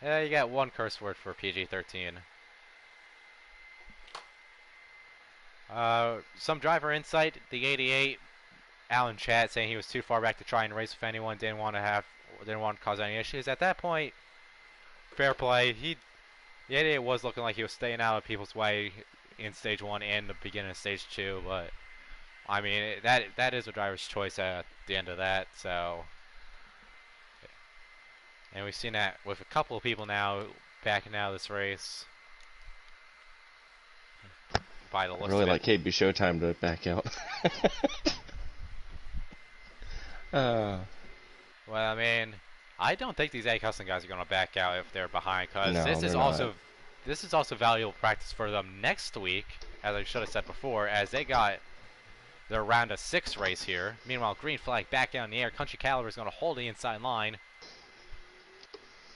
Yeah, you got one curse word for PG-13. Some driver insight, the 88, Alan Chat saying he was too far back to try and race with anyone, didn't want to cause any issues. At that point, fair play. The 88 was looking like he was staying out of people's way in stage 1 and the beginning of stage 2, but I mean that is a driver's choice at the end of that. So, and we've seen that with a couple of people now backing out of this race. By the I really like KB Showtime to back out. Well, I mean, I don't think these A custom guys are going to back out if they're behind, because No, this is also not. valuable practice for them next week, as I should have said before, as they got their round of 6 race here. Meanwhile, green flag back down in the air. Country Caliber is going to hold the inside line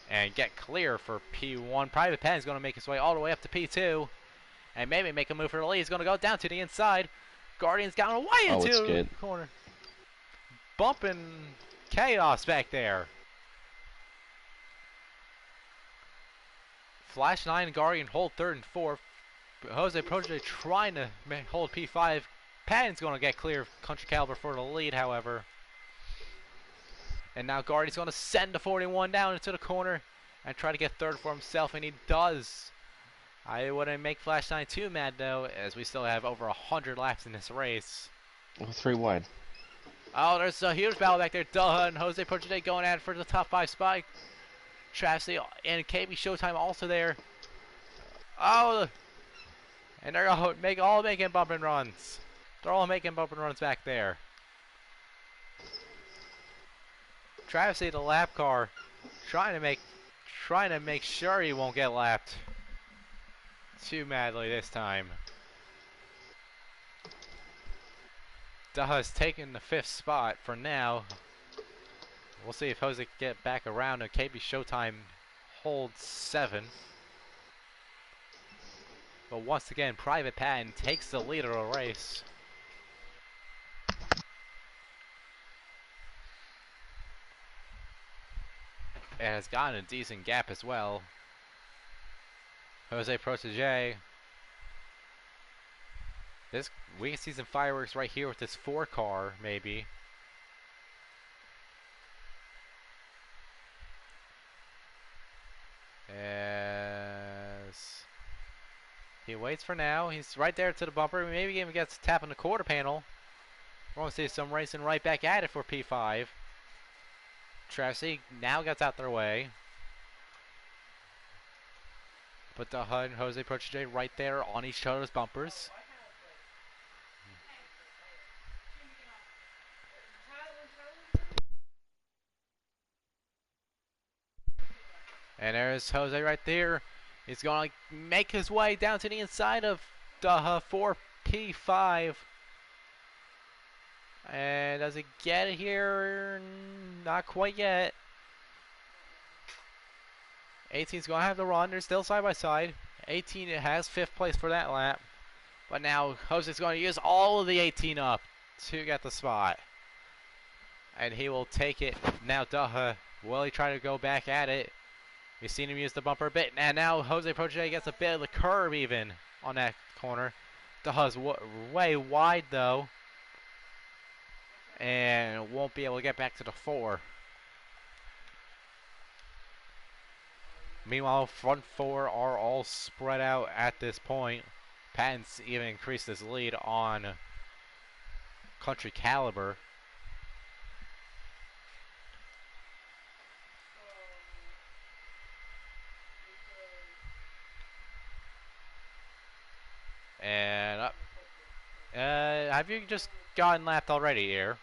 and get clear for P1. Private Pen is going to make his way all the way up to P2. And maybe make a move for the lead. He's going to go down to the inside. Guardian's down way into the corner. Bumping chaos back there. Flash 9 and Guardian hold 3rd and 4th. Jose Protege trying to hold P5. Patton's going to get clear of Country Caliber for the lead, however. And now Guardian's going to send the 41 down into the corner and try to get 3rd for himself, and he does. I wouldn't make Flash 9 too mad, though, as we still have over 100 laps in this race. Oh, 3 wide. Oh, there's a huge battle back there. Duh, and Jose Protege going at it for the top 5 spot. Travesty and KB Showtime also there. Oh, and they're all making bumping runs. They're all making bumping runs back there. Travesty, the lap car, trying to make sure he won't get lapped too madly this time. Daha's taking the 5th spot for now. We'll see if Jose can get back around and KB Showtime holds 7. But once again, Private Patton takes the lead of the race. And has gotten a decent gap as well. Jose Protege. We can see some fireworks right here with this 4 car, maybe. As he waits for now. He's right there to the bumper. Maybe even gets a tap on the quarter panel. We're going to see some racing right back at it for P5. Tracy now gets out their way. But the HUD and Jose Protege right there on each other's bumpers. And there's Jose right there. He's going to make his way down to the inside of the 4P5. And does he get it here? Not quite yet. 18's going to have the run. They're still side by side. 18 has 5th place for that lap. But now Jose's going to use all of the 18 up to get the spot. And he will take it. Now Daha, will he try to go back at it? We've seen him use the bumper a bit. And now Jose Protege gets a bit of the curve even on that corner. Daha's way wide though. And won't be able to get back to the 4. Meanwhile, front 4 are all spread out at this point. Patton's even increased his lead on Country Caliber. And have you just gotten lapped already here?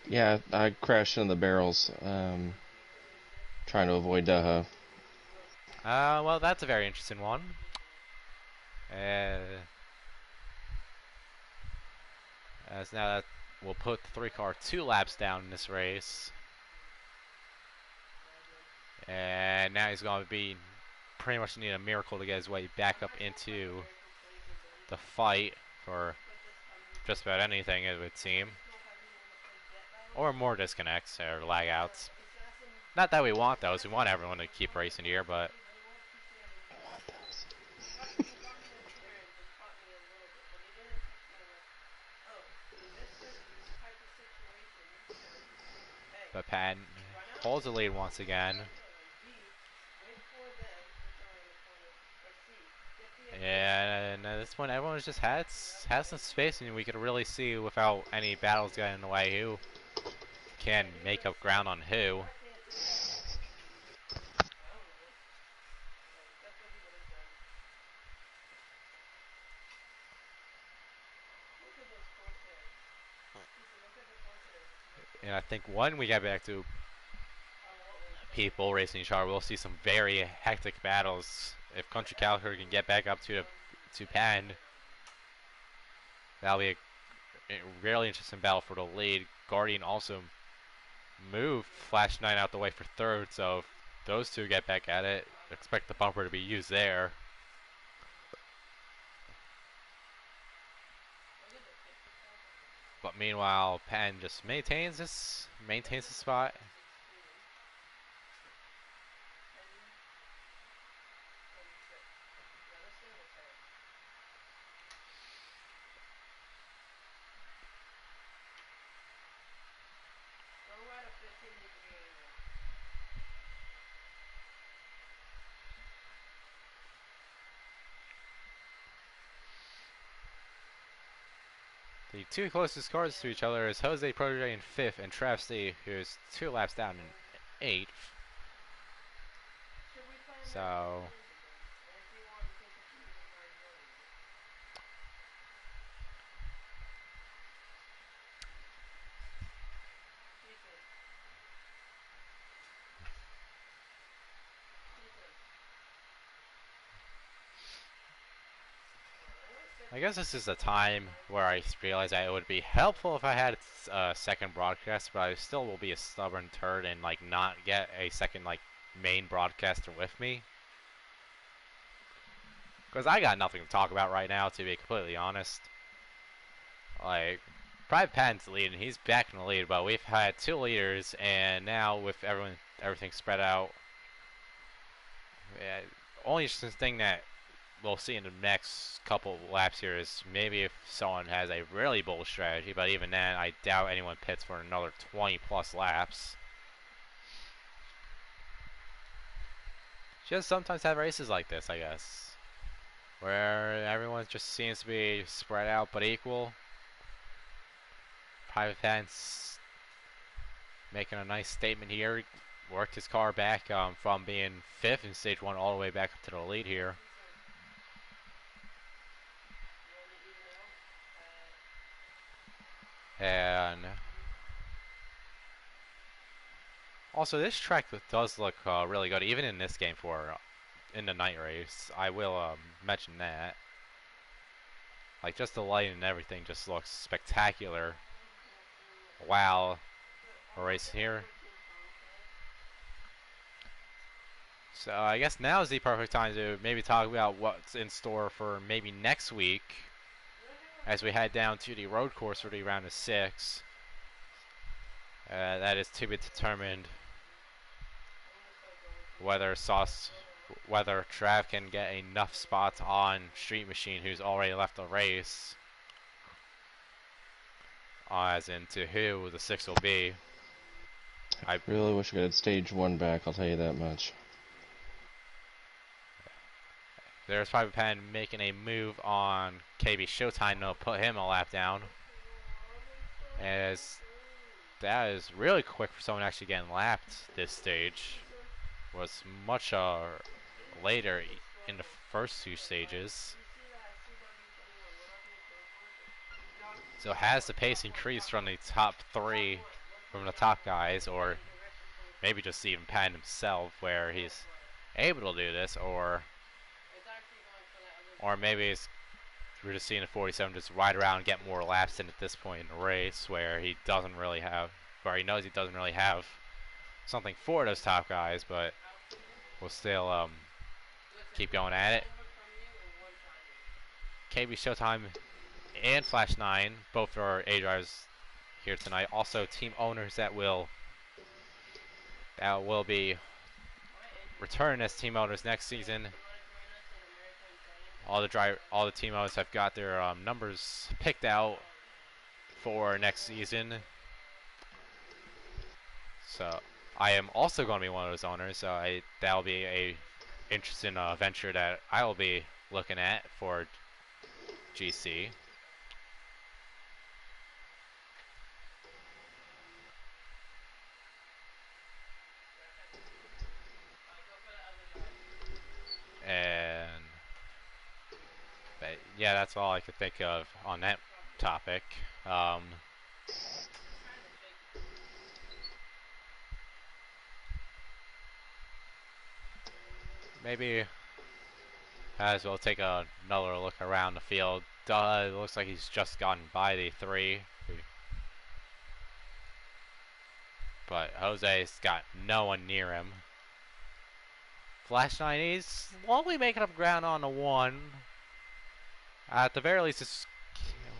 Yeah, I crashed into the barrels, trying to avoid Daha. Well, that's a very interesting one. As now that will put the 3 car 2 laps down in this race. And now he's going to be pretty much need a miracle to get his way back up into the fight for just about anything, it would seem. Or more disconnects or lag outs. Not that we want those. We want everyone to keep racing here, but Patton holds the lead once again. And this one, everyone's just has some space, and we could really see without any battles getting in the way who can make up ground on who. And I think when we get back to people racing each other, we'll see some very hectic battles. If Country Caliber can get back up to Patton, that'll be a really interesting battle for the lead. Guardian also moved Flash 9 out the way for 3rd, so if those 2 get back at it, expect the bumper to be used there. But meanwhile, Patton just maintains his spot. The 2 closest cars to each other is Jose Protege in 5th and Trav C, who's 2 laps down in 8th. So I guess this is a time where I realized that it would be helpful if I had a second broadcaster, but I still will be a stubborn turd and like not get a second like main broadcaster with me. Because I got nothing to talk about right now, to be completely honest. Like, Private Patton's leading, he's back in the lead, but we've had two leaders, and now with everything spread out, yeah, only interesting thing that we'll see in the next couple laps here is maybe if someone has a really bold strategy, but even then, I doubt anyone pits for another 20 plus laps. Just sometimes have races like this, I guess, where everyone just seems to be spread out but equal. Private Patton's making a nice statement here. Worked his car back from being fifth in stage one all the way back up to the lead here. And also, this track does look really good, even in this game for in the night race. I will mention that. Like, just the lighting and everything just looks spectacular. Wow, we're racing here. So I guess now is the perfect time to maybe talk about what's in store for maybe next week as we head down to the road course for the round of 6. That is to be determined whether Trav can get enough spots on Street Machine, who's already left the race, as in to who the 6 will be. I really wish I could have stage 1 back, I'll tell you that much. There's Private Pen making a move on KB Showtime to put him a lap down. As that is really quick for someone actually getting lapped this stage. Was much later in the first two stages. So has the pace increased from the top 3, from the top guys, or maybe just even Patton himself, where he's able to do this, or maybe we're just seeing a 47 just ride around and get more laps in at this point in the race, where he doesn't really have, where he knows he doesn't really have something for those top guys, but we'll still keep going at it. KB Showtime and Flash 9, both are A drivers here tonight. Also team owners that will be returning as team owners next season. All the team owners have got their numbers picked out for next season. So I am also going to be one of those owners. So that'll be a interesting venture that I will be looking at for GC. And yeah, that's all I could think of on that topic. Maybe as well take another look around the field. It looks like he's just gotten by the 3. But Jose's got no one near him. Flash 9 is slowly making up ground on the 1. At the very least,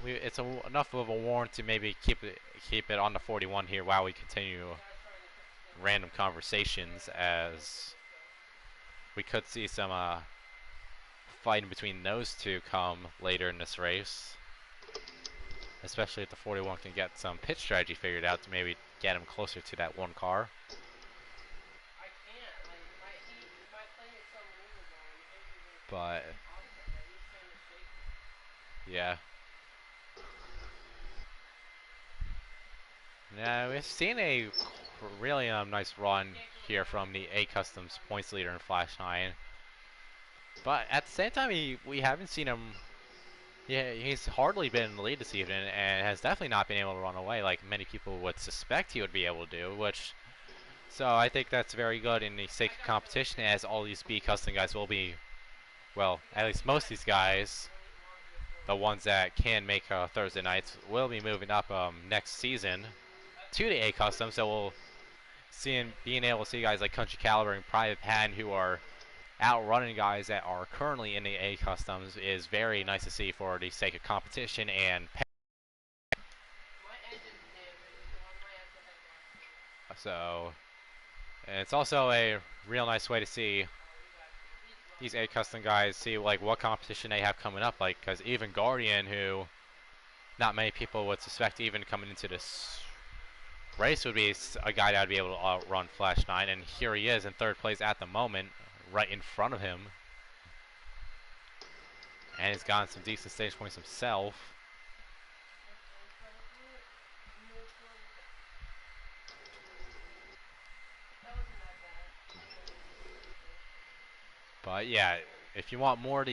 it's enough of a warrant to maybe keep it on the 41 here while we continue random conversations, as we could see some fighting between those two come later in this race. Especially if the 41 can get some pit strategy figured out to maybe get him closer to that 1 car. But yeah. Now we've seen a really nice run here from the A Customs points leader in Flash 9. But at the same time, we haven't seen him. Yeah, he's hardly been in the lead this evening and has definitely not been able to run away like many people would suspect he would be able to do, so I think that's very good in the sake of competition, as all these B Custom guys will be, well, at least most of these guys the ones that can make Thursday nights, will be moving up next season to the A Custom. So we'll being able to see guys like Country Caliber and Private Pan who are outrunning guys that are currently in the A Customs is very nice to see for the sake of competition and so. And it's also a real nice way to see these A Custom guys see like what competition they have coming up. Like, because even Guardian, who not many people would suspect even coming into this race would be a guy that would be able to outrun Flash 9, and here he is in third place at the moment, right in front of him. And he's gotten some decent stage points himself. But yeah, if you want more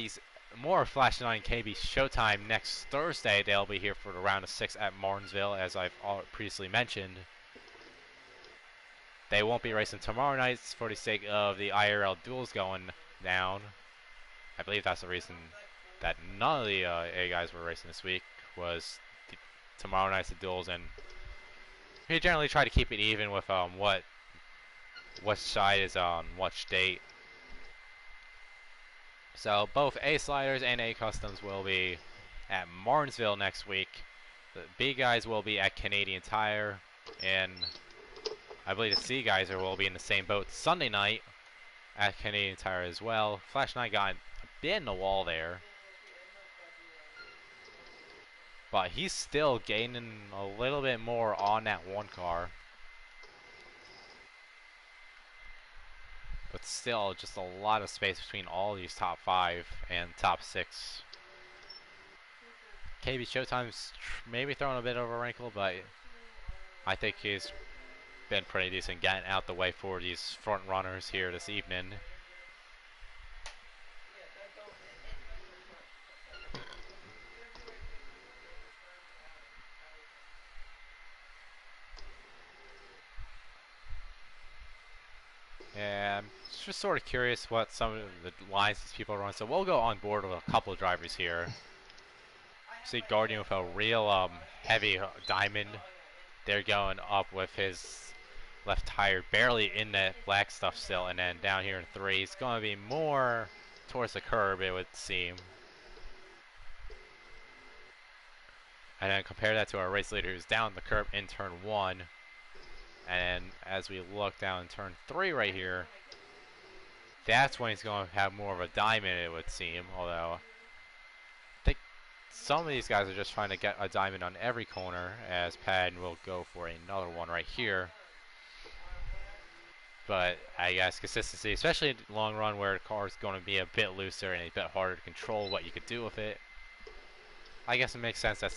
Flash 9 KB Showtime next Thursday, they'll be here for the round of 6 at Martinsville, as I've previously mentioned. They won't be racing tomorrow night for the sake of the IRL duels going down. I believe that's the reason that none of the A guys were racing this week was tomorrow night's the duels, and we generally try to keep it even with what side is on what date. So both A Sliders and A Customs will be at Martinsville next week. The B guys will be at Canadian Tire, and I believe the C guys will be in the same boat Sunday night at Canadian Tire as well. Flash 9 got a bit in the wall there, but he's still gaining a little bit more on that one car. But still, just a lot of space between all these top 5 and top 6. KB Showtime's maybe throwing a bit of a wrinkle, but I think he's been pretty decent getting out the way for these front runners here this evening. And I'm just sort of curious what some of the lines these people run. So we'll go on board with a couple of drivers here. See Guardian with a real heavy diamond. They're going up with his left tire barely in that black stuff still, and then down here in 3 it's going to be more towards the curb, it would seem. And then compare that to our race leader who's down the curb in turn 1. And as we look down in turn 3 right here, that's when he's going to have more of a diamond, it would seem. Although, I think some of these guys are just trying to get a diamond on every corner, as Padden will go for another one right here. But I guess consistency, especially in the long run where the car is going to be a bit looser and a bit harder to control what you could do with it, I guess it makes sense that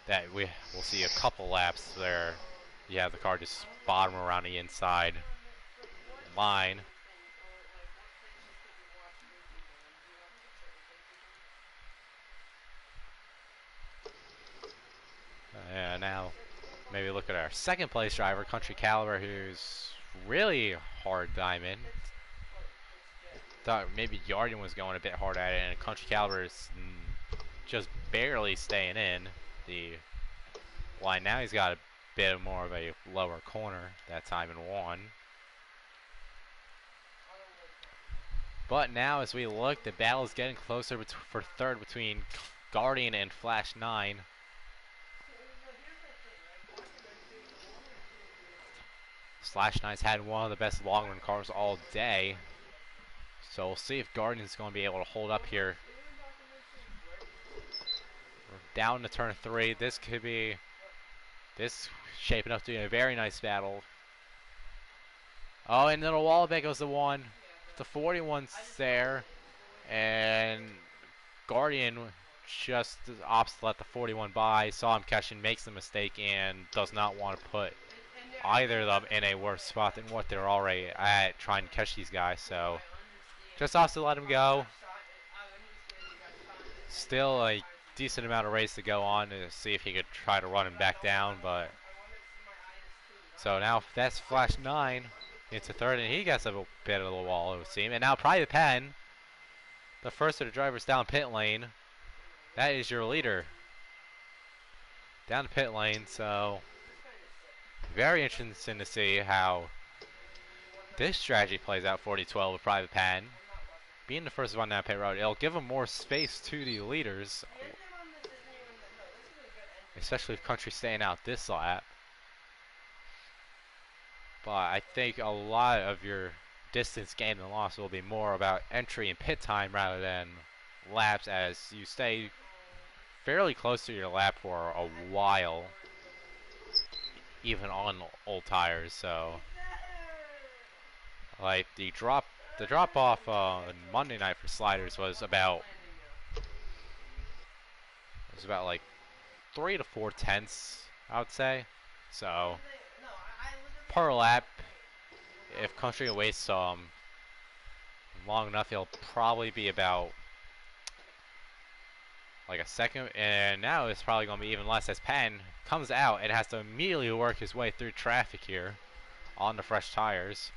that we will see a couple laps where you have the car just bottom around the inside line. And now maybe look at our second place driver, Country Caliber, who's really hard diamond. Thought maybe Yarden was going a bit hard at it, and Country Caliber is just barely staying in the line. Now he's got a bit more of a lower corner that time in 1. But now as we look, the battle is getting closer for third between Guardian and Flash 9. Flash 9's had one of the best long run cars all day. So we'll see if Guardian's going to be able to hold up here. We're down to turn 3. This shaping up to be a very nice battle. Oh, and then the wall back goes the 1. The 41's there. And Guardian just opts to let the 41 by. Saw him catching, makes the mistake, and does not want to put either of them in a worse spot than what they're already at trying to catch these guys. So just opts to let him go. Still a decent amount of race to go on to see if he could try to run him back down, but so now that's Flash 9 into third, and he gets a bit of the wall, it would seem. And now Private Pen, the first of the drivers down pit lane, that is your leader down the pit lane. So very interesting to see how this strategy plays out. 40-12 with Private Pan being the first one down pit road. It'll give him more space to the leaders, especially if Country staying out this lap. But I think a lot of your distance gained and lost will be more about entry and pit time rather than laps, as you stay fairly close to your lap for a while, even on old tires. So, like the drop off on Monday night for sliders was about like 3 to 4 tenths, I would say. So per lap, if Country waits long enough, he'll probably be about like a second, and now it's probably going to be even less as Patton comes out and has to immediately work his way through traffic here on the fresh tires.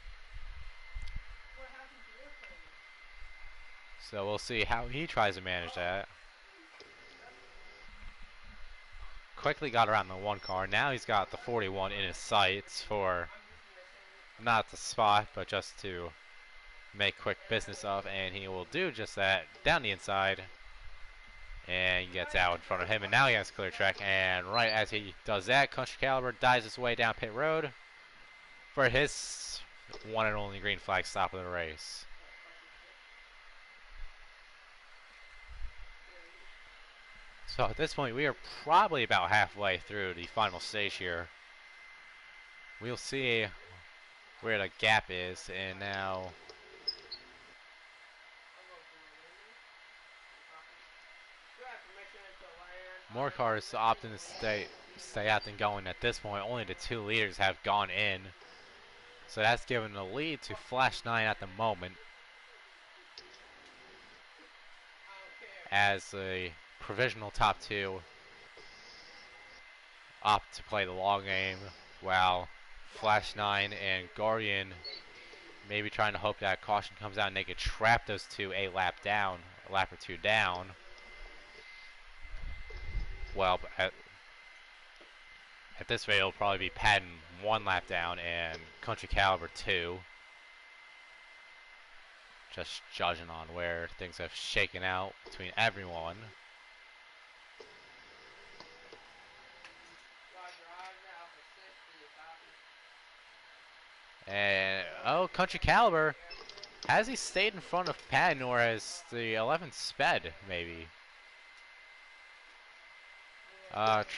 So we'll see how he tries to manage that. Quickly got around the one car. Now he's got the 41 in his sights for not the spot, but just to make quick business of, and he will do just that down the inside. And he gets out in front of him, and now he has clear track. And right as he does that, Country Caliber dives his way down pit road for his one and only green flag stop of the race. So at this point, we are probably about halfway through the final stage here. We'll see where the gap is, and now more cars opting to stay out than going at this point. Only the two leaders have gone in. So that's given the lead to Flash 9 at the moment, as the provisional top two opt to play the long game, while Flash 9 and Guardian maybe trying to hope that caution comes out and they could trap those two a lap or two down. Well, at this rate, it'll probably be Patton 1 lap down and Country Caliber 2. Just judging on where things have shaken out between everyone. And, oh, Country Caliber, has he stayed in front of Patton, or has the 11 sped, maybe?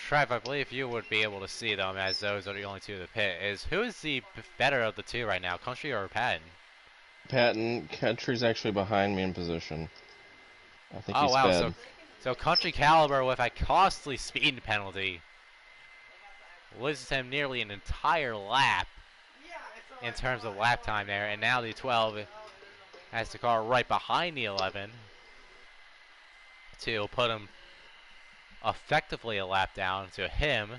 Trev, I believe you would be able to see them, as those are the only two in the pit. Who is the better of the two right now, Country or Patton? Patton. Country's actually behind me in position. I think he's wow, sped. so Country Caliber with a costly speed penalty loses him nearly an entire lap in terms of lap time there, and now the 12 has the car right behind the 11 to put him effectively a lap down to him.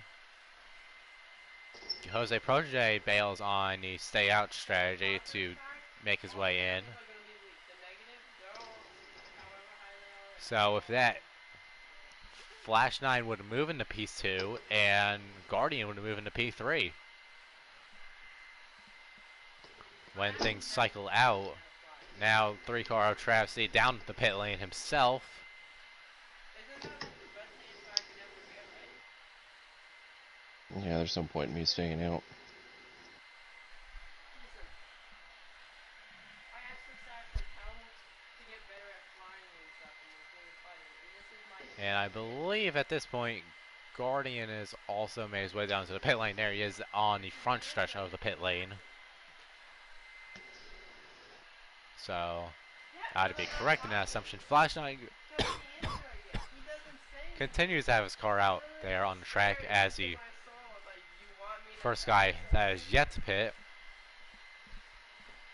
Jose Protege bails on the stay out strategy to make his way in. So with that, Flash 9 would move into P2 and Guardian would move into P3. When things cycle out, now 3-car Travesty down the pit lane himself. Yeah, there's no point in me staying out. And I believe at this point, Guardian has also made his way down to the pit lane. There he is on the front stretch of the pit lane. So, to be correct in that assumption, Flash Knight continues to have his car out there on the track as the first guy that is yet to pit.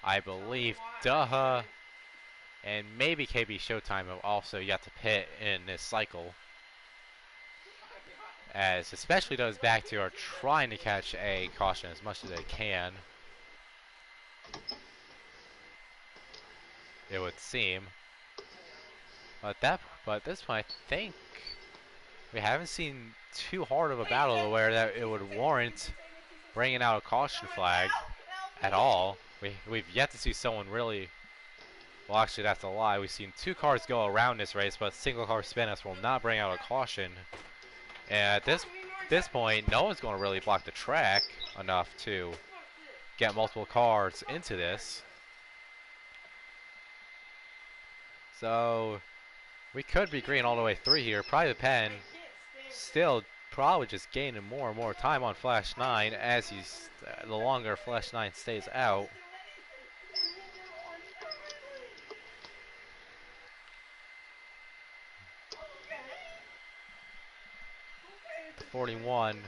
I believe Daha and maybe KB Showtime have also yet to pit in this cycle, as especially those back two are trying to catch a caution as much as they can, it would seem. But at that But at this point, I think we haven't seen too hard of a battle to where that it would warrant bringing out a caution flag at all. We've yet to see someone really. Well, actually, that's a lie. We've seen 2 cars go around this race, but single car Spanish will not bring out a caution. And at this point, no one's going to really block the track enough to get multiple cars into this. So we could be green all the way through here. Probably the pen still probably just gaining more and more time on Flash 9 as the longer Flash 9 stays out. The 41.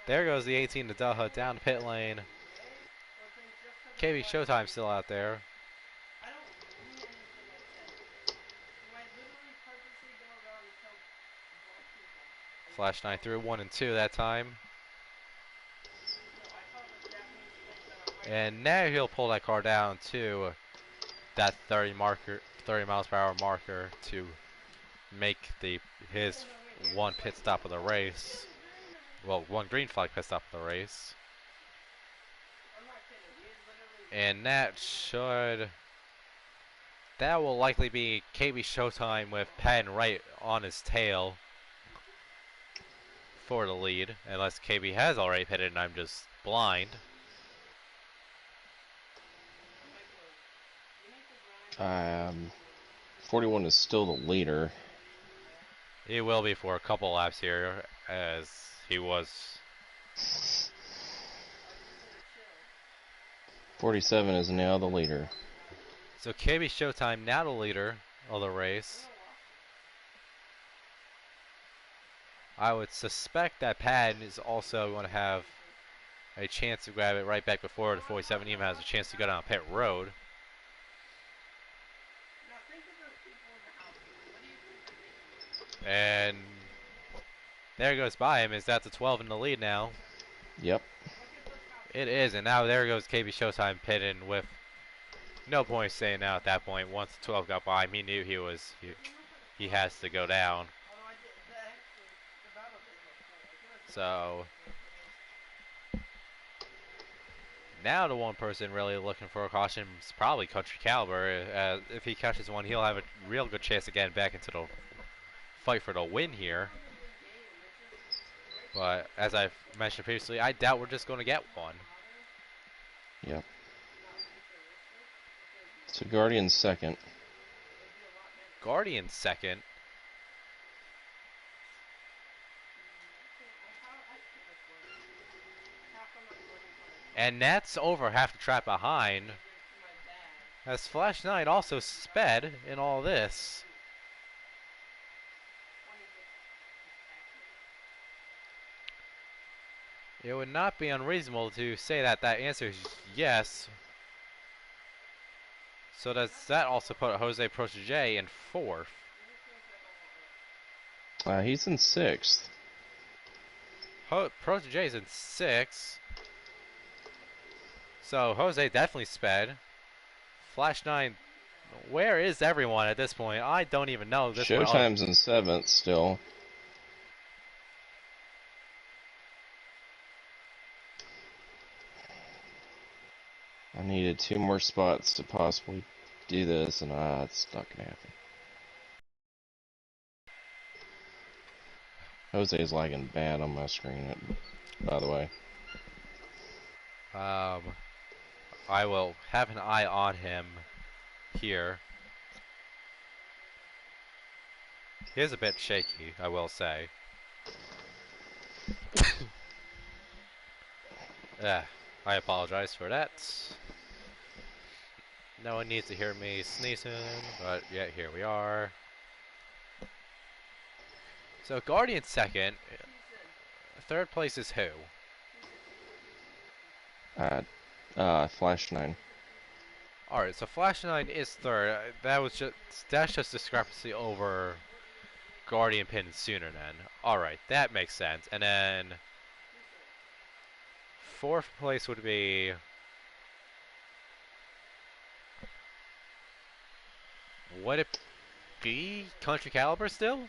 There goes the 18 to Delha down the pit lane. KB Showtime still out there. Flash 9 through 1 and 2 that time. And now he'll pull that car down to that 30 miles per hour marker to make his 1 pit stop of the race. Well, 1 green flag pit stop of the race. And that will likely be KB Showtime with Penn right on his tail for the lead, unless KB has already pitted and I'm just blind. 41 is still the leader. He will be for a couple laps here, as he was. 47 is now the leader. So KB Showtime now the leader of the race. I would suspect that Patton is also going to have a chance to grab it right back before the 47 even has a chance to go down pit road. And there goes by him. Is that the 12 in the lead now? Yep. It is, and now there goes KB Showtime pitting with no point staying out at that point. Once the 12 got by him, he knew he has to go down. So now the one person really looking for a caution is probably Country Caliber. If he catches one, he'll have a real good chance of getting back into the fight for the win here. But as I've mentioned previously, I doubt we're just going to get one. Yep. So Guardian's second. Guardian second. And that's over half the track behind. As Flash 9 also sped in all this. It would not be unreasonable to say that that answer is yes. So does that also put Jose Protege in 4th? He's in 6th. Protege's in 6th. So Jose definitely sped. Flash 9, where is everyone at this point? I don't even know. Showtime's in 7th still. I needed 2 more spots to possibly do this, and it's not going to happen. Jose's lagging bad on my screen, by the way. I will have an eye on him here. He is a bit shaky, I will say. I apologize for that. No one needs to hear me sneezing, but yeah, here we are. So Guardian second. 3rd place is who? Flash 9. Alright, so Flash 9 is 3rd. That's just discrepancy over Guardian pin sooner then. Alright, that makes sense. And then 4th place would be Would it be Country Caliber still?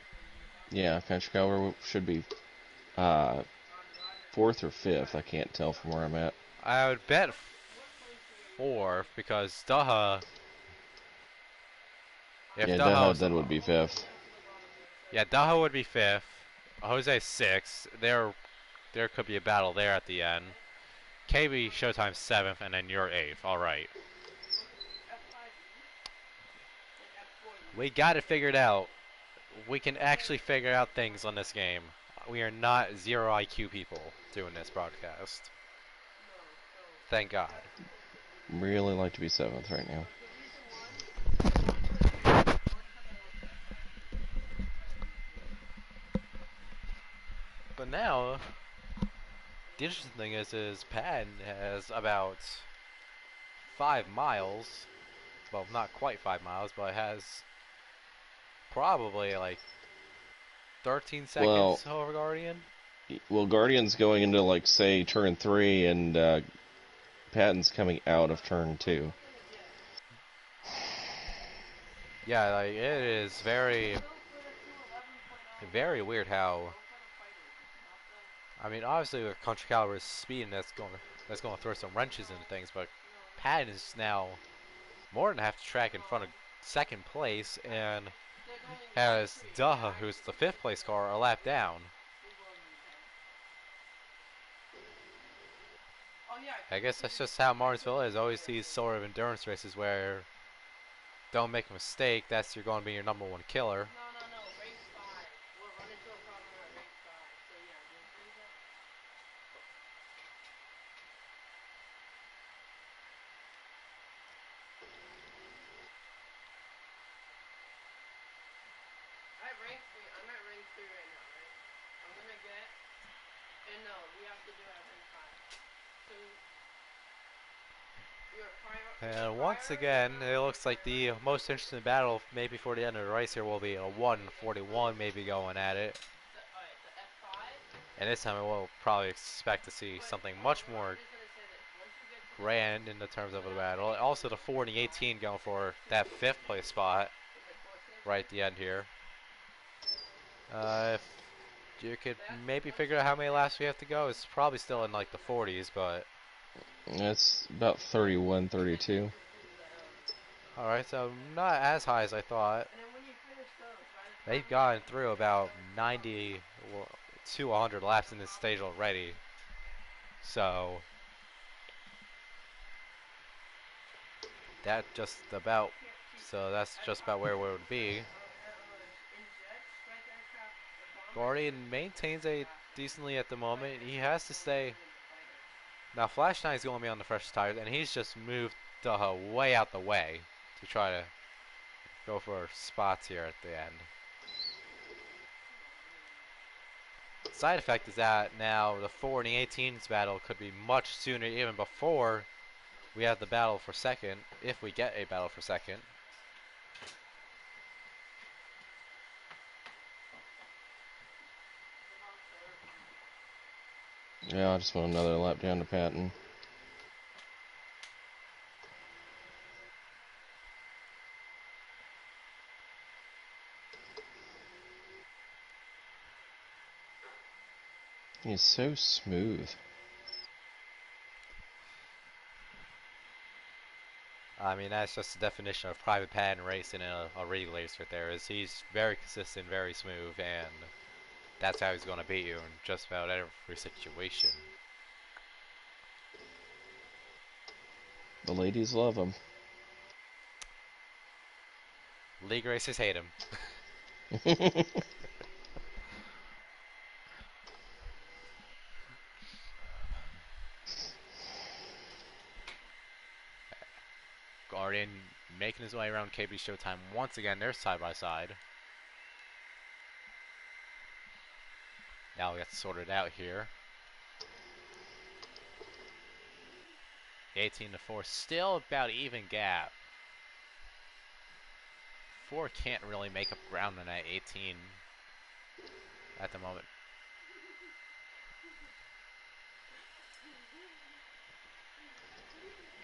Yeah, Country Caliber should be uh, fourth or fifth. I can't tell from where I'm at. I would bet fourth because Daha. If Yeah, Daha Daho's, then would be fifth. yeah, Daha would be fifth. Jose sixth. There could be a battle there at the end. KB Showtime seventh, and then you're eighth. All right, we got it figured out. We can actually figure out things on this game. We are not zero IQ people doing this broadcast. Thank God. Really like to be seventh right now. But now, the interesting thing is Patton has about 5 miles. Well, not quite 5 miles, but has probably like 13 Well, seconds over Guardian. Guardian's going into like say turn 3, and Patton's coming out of turn 2. Yeah, like it is very, very weird how. I mean, obviously with Country Caliber's speed, and that's going to throw some wrenches into things. But Patton is now more than half the track in front of second place, and has Duh, who's the fifth place car, a lap down. I guess that's just how Martinsville is. Always these sort of endurance races where don't make a mistake. That's you're going to be your number one killer. And once again, it looks like the most interesting battle, maybe for the end of the race here, will be a 141 maybe going at it. And this time we'll probably expect to see something much more grand in the terms of the battle. Also the 40-18 going for that fifth place spot right at the end here. If you could maybe figure out how many laps we have to go, it's probably still in like the 40s, but That's about 31, 32. alright, so not as high as I thought. They've gotten through about 90 to 100 laps in this stage already. So that just about that's just about where we would be. Guardian maintains a decently at the moment. He has to stay. Now Flash 9 is going to be on the fresh tires, and he's just moved Daha way out the way to try to go for spots here at the end. Side effect is that now the 4 and the 18s battle could be much sooner, even before we have the battle for second, if we get a battle for second. Yeah, I just want another lap down to Patton. He's so smooth. I mean, that's just the definition of private patent racing in a real race right there. Is he's very consistent, very smooth, and that's how he's going to beat you in just about every situation. The ladies love him. League racers hate him. Guardian making his way around KB Showtime once again. They're side by side. Now we got sorted out here. 18 to 4, still about even gap. 4 can't really make up ground on that 18 at the moment.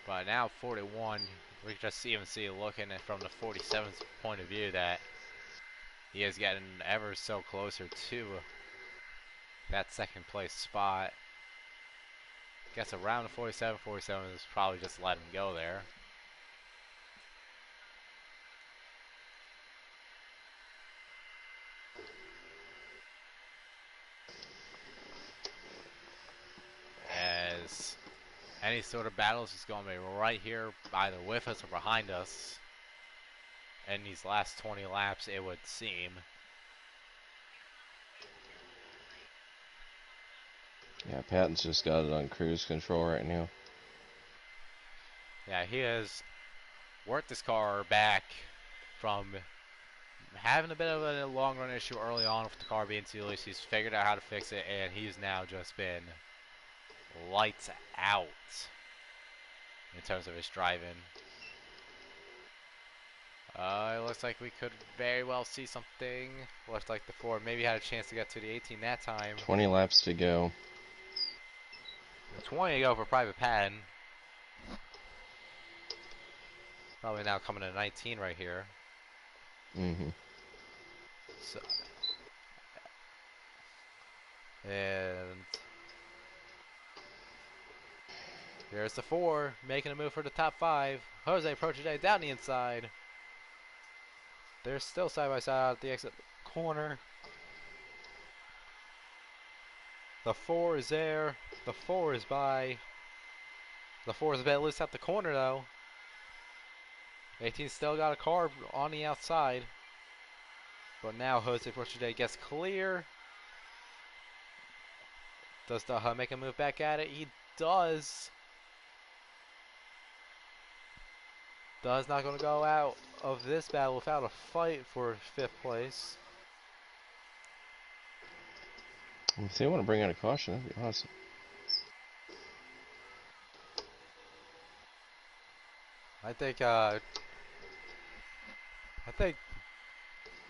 But now 41 we can just even see looking at from the 47's point of view that he is getting ever so closer to that second place spot. Guess around the 47, 47 is probably just let him go there. As any sort of battles is going to be right here, either with us or behind us. In these last 20 laps, it would seem. Yeah, Patton's just got it on cruise control right now. Yeah, he has worked his car back from having a bit of a long run issue early on with the car being too loose. He's figured out how to fix it, and he's now just been lights out in terms of his driving. It looks like we could very well see something. Looks like the Ford maybe had a chance to get to the 18 that time. 20 laps to go. 20 to go for Private Patton. Probably now coming to 19 right here. Mm-hmm. So, and here's the 4 making a move for the top 5. Jose Prochade down the inside. They're still side by side at the exit corner. The 4 is there. The 4 is by. The 4 is a bit loose at the corner though. 18 still got a car on the outside. But now Jose Prochade gets clear. Does Daha make a move back at it? He does. Daha's not going to go out of this battle without a fight for 5th place. If they want to bring out a caution, that'd be awesome. I think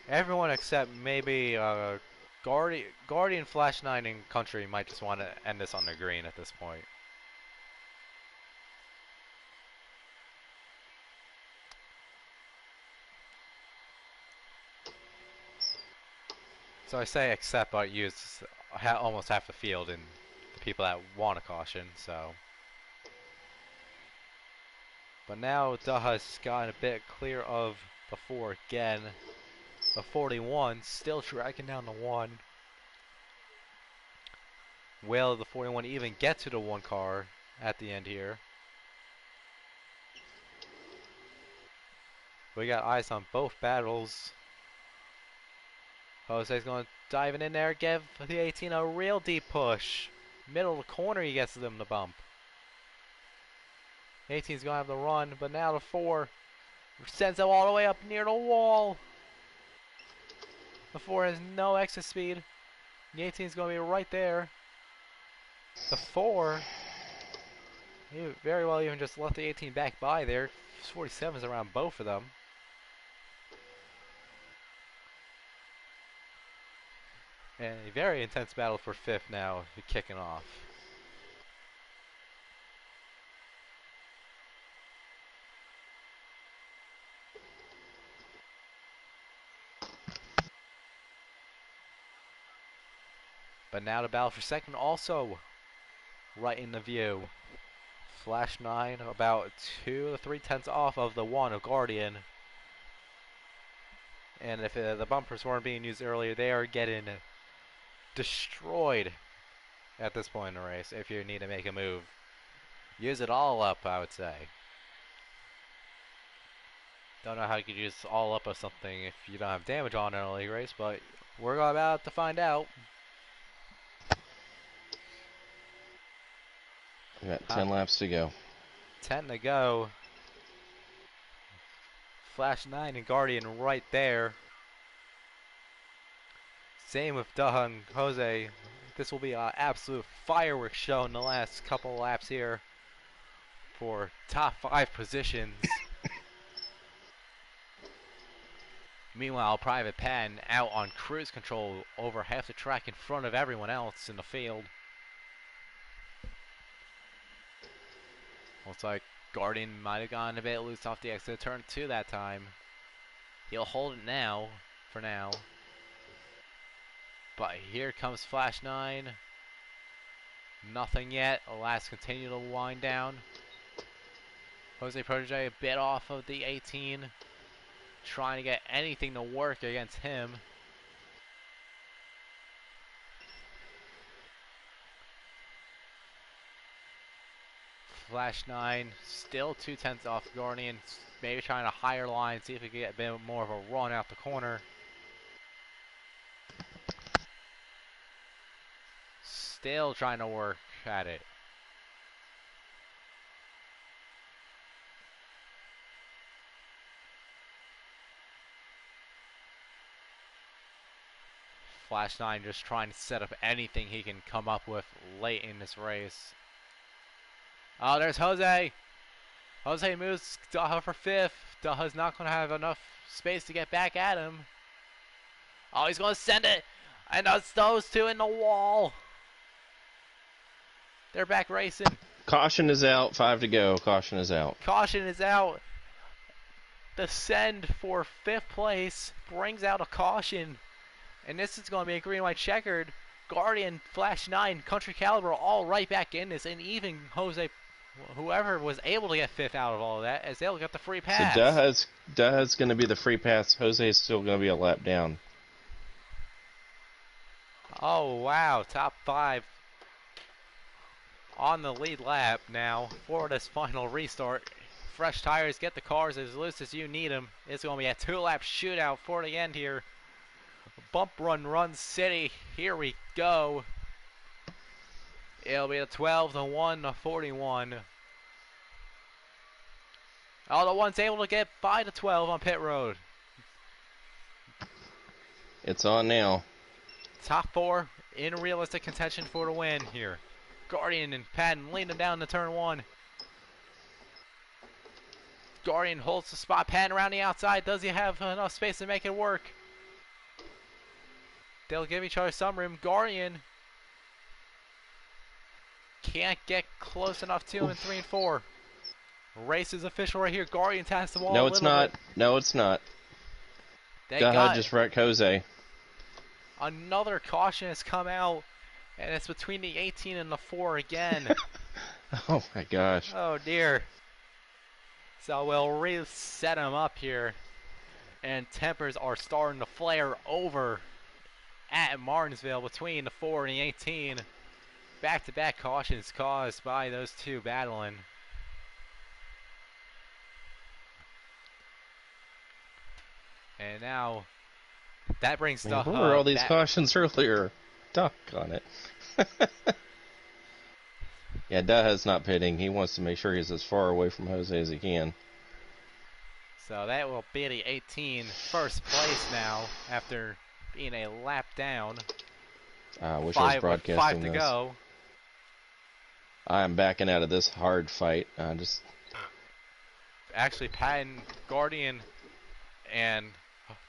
everyone except maybe Guardian Flash 9 and Country might just want to end this on the green at this point. So I say except, but use almost half the field and the people that want a caution. So, but now Daha's gotten a bit clear of the 4 again. The 41 still tracking down the 1. Will the 41 even get to the 1 car at the end here? We got eyes on both battles. Jose's going to diving in there, give the 18 a real deep push. Middle of the corner, he gets them the bump. 18's going to have the run, but now the 4 sends them all the way up near the wall. The 4 has no exit speed. The 18's going to be right there. The 4, he very well even just left the 18 back by there. 47's around both of them. And a very intense battle for 5th now, kicking off. But now the battle for 2nd also right in the view. Flash 9 about 2 to 3 tenths off of the 1 of Guardian. And if the bumpers weren't being used earlier, they are getting destroyed at this point in the race. If you need to make a move, use it all up, I would say. Don't know how you could use all up of something if you don't have damage on in a league race, but we're about to find out. We got 10 laps to go. 10 to go. Flash 9 and Guardian right there. Same with Daha and Jose. This will be an absolute fireworks show in the last couple laps here for top 5 positions. Meanwhile, Private Patton out on cruise control over half the track in front of everyone else in the field. Looks like Guardian might have gone a bit loose off the exit of turn 2 that time. He'll hold it now, for now. But here comes Flash 9. Nothing yet. Alas, continue to wind down. Jose Protege a bit off of the 18. Trying to get anything to work against him. Flash 9 still 2/10 off Guardian. Maybe trying a higher line, see if he can get a bit more of a run out the corner. Still trying to work at it. Flash 9 just trying to set up anything he can come up with late in this race. Oh, there's Jose. Jose moves Daha for 5th. Daha's not going to have enough space to get back at him. Oh, he's going to send it. And that's those two in the wall. They're back racing. Caution is out. 5 to go. Caution is out. Caution is out. The send for 5th place brings out a caution. And this is going to be a green-white checkered. Guardian, Flash 9, Country Caliber all right back in this. And even Jose, whoever was able to get 5th out of all of that, is able to get the free pass. So Daha's going to be the free pass. Jose is still going to be a lap down. Oh, wow. Top 5 on the lead lap now for this final restart. Fresh tires, get the cars as loose as you need them. It's going to be a 2-lap shootout for the end here. Bump Run City. Here we go. It'll be a 12-1 to 41. Oh, the one's able to get by the 12 on pit road. It's on now. Top 4 in realistic contention for the win here. Guardian and Patton leading down to turn 1. Guardian holds the spot. Patton around the outside. Does he have enough space to make it work? They'll give each other some room. Guardian can't get close enough to him in 3 and 4. Race is official right here. Guardian taps the wall. No, it's not. Bit. No, it's not. They Daha just wrecked Jose. Another caution has come out, and it's between the 18 and the 4 again. Oh my gosh. Oh dear. So we'll reset him up here, and tempers are starting to flare over at Martinsville between the 4 and the 18. Back-to-back cautions caused by those two battling. And now that brings the where were all these cautions earlier? Doggone it. Yeah, Daha's not pitting. He wants to make sure he's as far away from Jose as he can. So that will be the 18 first place now after being a lap down. I wish I was broadcasting 5 to this. go. I am backing out of this hard fight. Actually, Patton, Guardian, and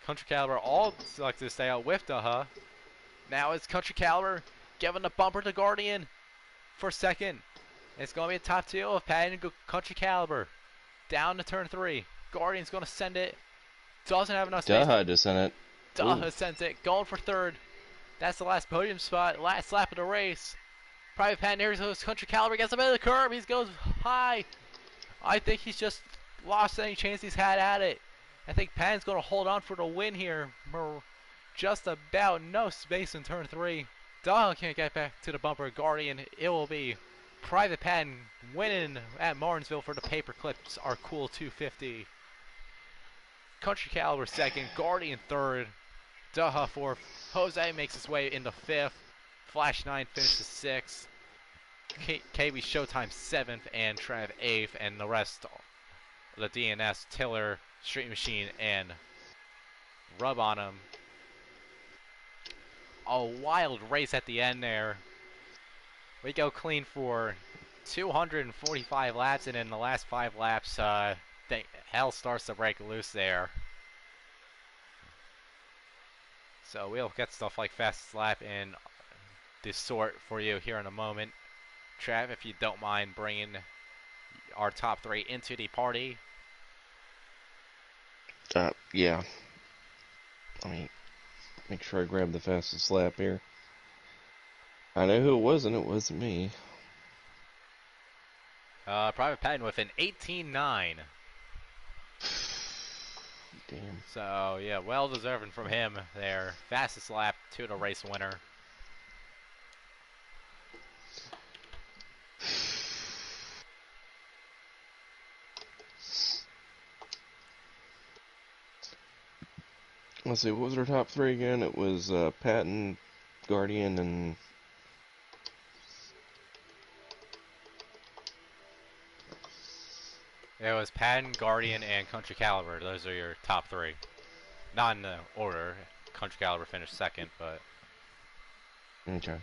Country Caliber all selected to stay out with Daha. Now it's Country Caliber giving the bumper to Guardian for second. It's going to be a top 2 of Patton and Country Caliber. Down to turn 3. Guardian's going to send it. Doesn't have enough space. Daha just sent it. Daha sends it. Going for 3rd. That's the last podium spot. Last lap of the race. Private Patton, here goes Country Caliber. Gets up into the curb. He goes high. I think he's just lost any chance he's had at it. I think Patton's going to hold on for the win here. Just about no space in turn 3. Daha can't get back to the bumper. Guardian, it will be Private Patton winning at Martinsville for the Paperclips. Our cool 250. Country Caliber 2nd. Guardian 3rd. Daha 4th. Jose makes his way into 5th. Flash 9 finishes 6th. KB Showtime 7th. And Trav 8th. And the rest, the DNS, Tiller, Street Machine, and Rub on him. A wild race at the end there. We go clean for 245 laps, and in the last 5 laps, hell starts to break loose there. So we'll get stuff like fastest lap and this sort for you here in a moment. Trav, if you don't mind bringing our top three into the party? Yeah. Let me make sure I grab the fastest lap here. I know who it was, and it wasn't me. Private Patton with an 18.9. Damn. So, yeah, well deserving from him there. Fastest lap to the race winner. Let's see, what was our top three again? It was Patton, Guardian, and It was Patton, Guardian, and Country Caliber. Those are your top three. Not in the order. Country Caliber finished second, but... okay.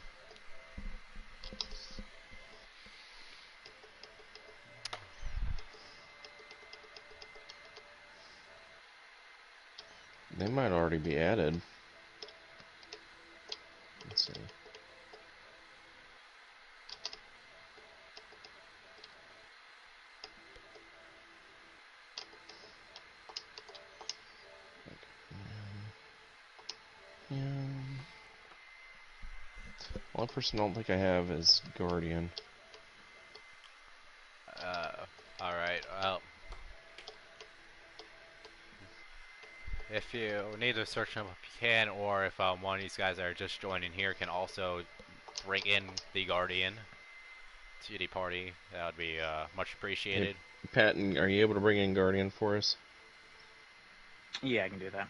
They might already be added. Let's see. Yeah. One person I don't think I have is Guardian. Alright, well... If you need to search them up, you can, or if one of these guys that are just joining here can also bring in the Guardian to the party, that would be much appreciated. Hey, Patton, are you able to bring in Guardian for us? Yeah, I can do that.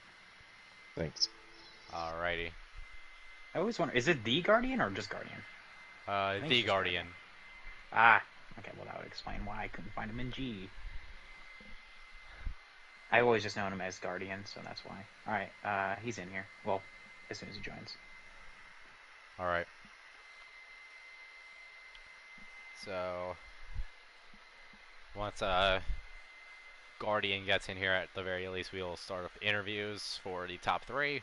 Thanks. Alrighty. I always wonder, is it the Guardian or just Guardian? think The it's just Guardian. Ah, okay, well that would explain why I couldn't find him in G. I always just known him as Guardian, so that's why. Alright, he's in here. Well, as soon as he joins. Alright. So, once Guardian gets in here, at the very least, we will start up interviews for the top three.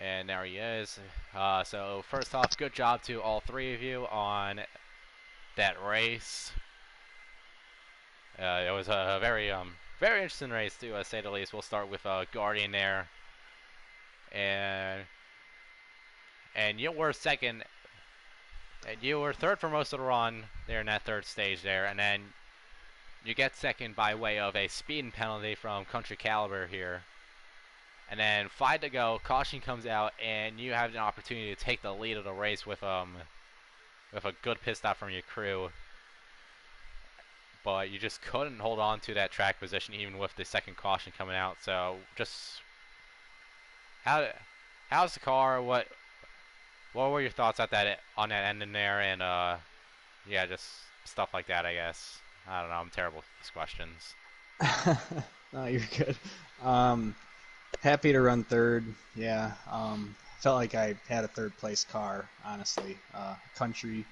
And there he is. So first off, good job to all three of you on that race. It was a very very interesting race to say the least. We'll start with Guardian there, and you were second, and you were third for most of the run there in that third stage there, and then you get second by way of a speeding penalty from Country Caliber here. And then 5 to go, caution comes out, and you have an opportunity to take the lead of the race with a good pit stop from your crew. But you just couldn't hold on to that track position even with the second caution coming out. So just how's the car? What were your thoughts at that on that ending there? And yeah, just stuff like that, I guess. I don't know. I'm terrible with these questions. No, you're good. Happy to run third. Yeah. Felt like I had a third place car, honestly. Country.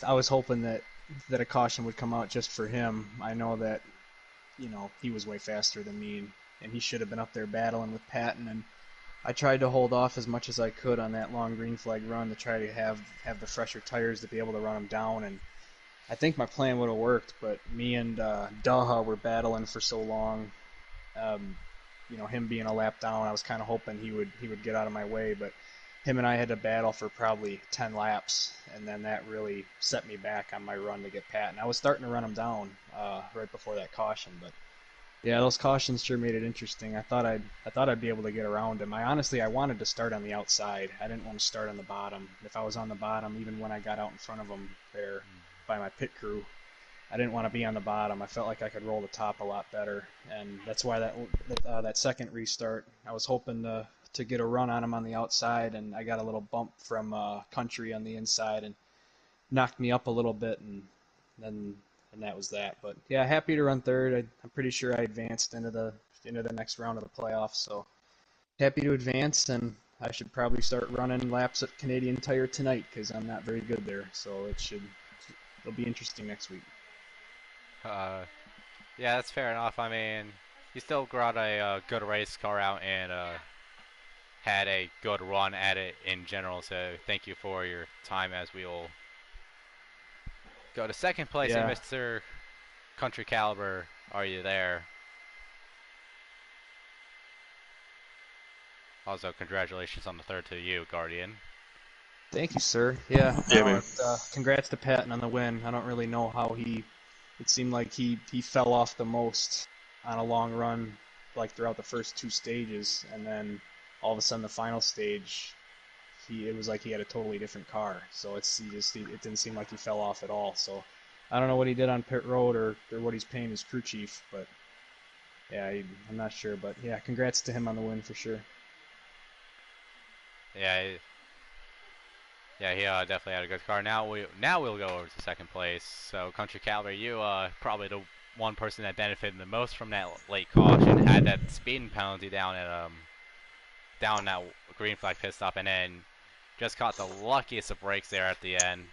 I was hoping that a caution would come out just for him. I know that, he was way faster than me, and he should have been up there battling with Patton. And I tried to hold off as much as I could on that long green flag run to try to have the fresher tires to be able to run him down. And I think my plan would have worked, but me and Daha were battling for so long. Him being a lap down, I was kind of hoping he would get out of my way, but him and I had to battle for probably 10 laps, and then that really set me back on my run to get Patton. I was starting to run him down right before that caution, but yeah, those cautions sure made it interesting. I thought I'd be able to get around him. I wanted to start on the outside. I didn't want to start on the bottom. If I was on the bottom, even when I got out in front of him there by my pit crew, I didn't want to be on the bottom. I felt like I could roll the top a lot better, and that's why that second restart, I was hoping to get a run on him on the outside, and I got a little bump from Country on the inside and knocked me up a little bit, and that was that. But yeah, happy to run third. I'm pretty sure I advanced into the next round of the playoffs, so happy to advance, and I should probably start running laps at Canadian Tire tonight because I'm not very good there. So it'll be interesting next week. Yeah, that's fair enough. I mean, you still got a good race car out and had a good run at it in general. So thank you for your time as we will go to second place, Yeah. Mr. Country Caliber. Are you there? Also, congratulations on the third to you, Guardian. Thank you, sir. Yeah. Yeah, No, man. congrats to Patton on the win. I don't really know how it seemed like he fell off the most on a long run, like throughout the first two stages, and then all of a sudden the final stage, it was like he had a totally different car. So it didn't seem like he fell off at all. So I don't know what he did on pit road or what he's paying his crew chief, but yeah, I'm not sure. But yeah, congrats to him on the win for sure. Yeah, he definitely had a good car. Now we'll go over to second place. So Country Caliber, you probably the one person that benefited the most from that late caution, had that speeding penalty down at down that green flag pit stop, and then just caught the luckiest of breaks there at the end.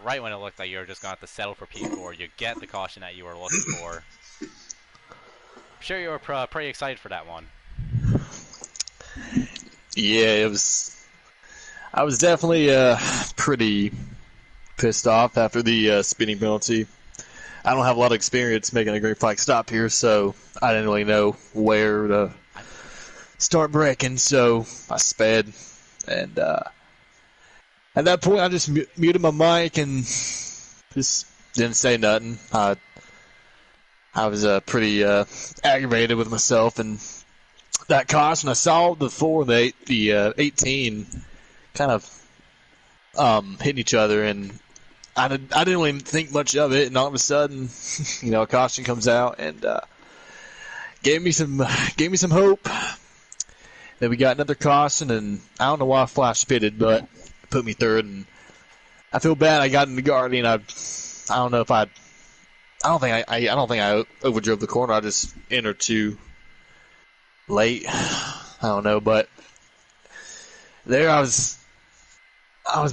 Right when it looked like you were just going to have to settle for P4, you get the caution that you were looking for. I'm sure you were pretty excited for that one. Yeah, it was. I was definitely pretty pissed off after the speeding penalty. I don't have a lot of experience making a green flag stop here, so I didn't really know where to start braking, so I sped. And at that point, I just muted my mic and just didn't say nothing. I was pretty aggravated with myself and that caution. I saw the 4 and the 18 kind of hitting each other, and I didn't really think much of it. And all of a sudden, a caution comes out and gave me some hope. Then we got another caution, and I don't know why I flash pitted, but it put me third. And I feel bad. I got in the Guardian. I don't know if I don't think I overdrove the corner. I just entered too late. I don't know, but there I was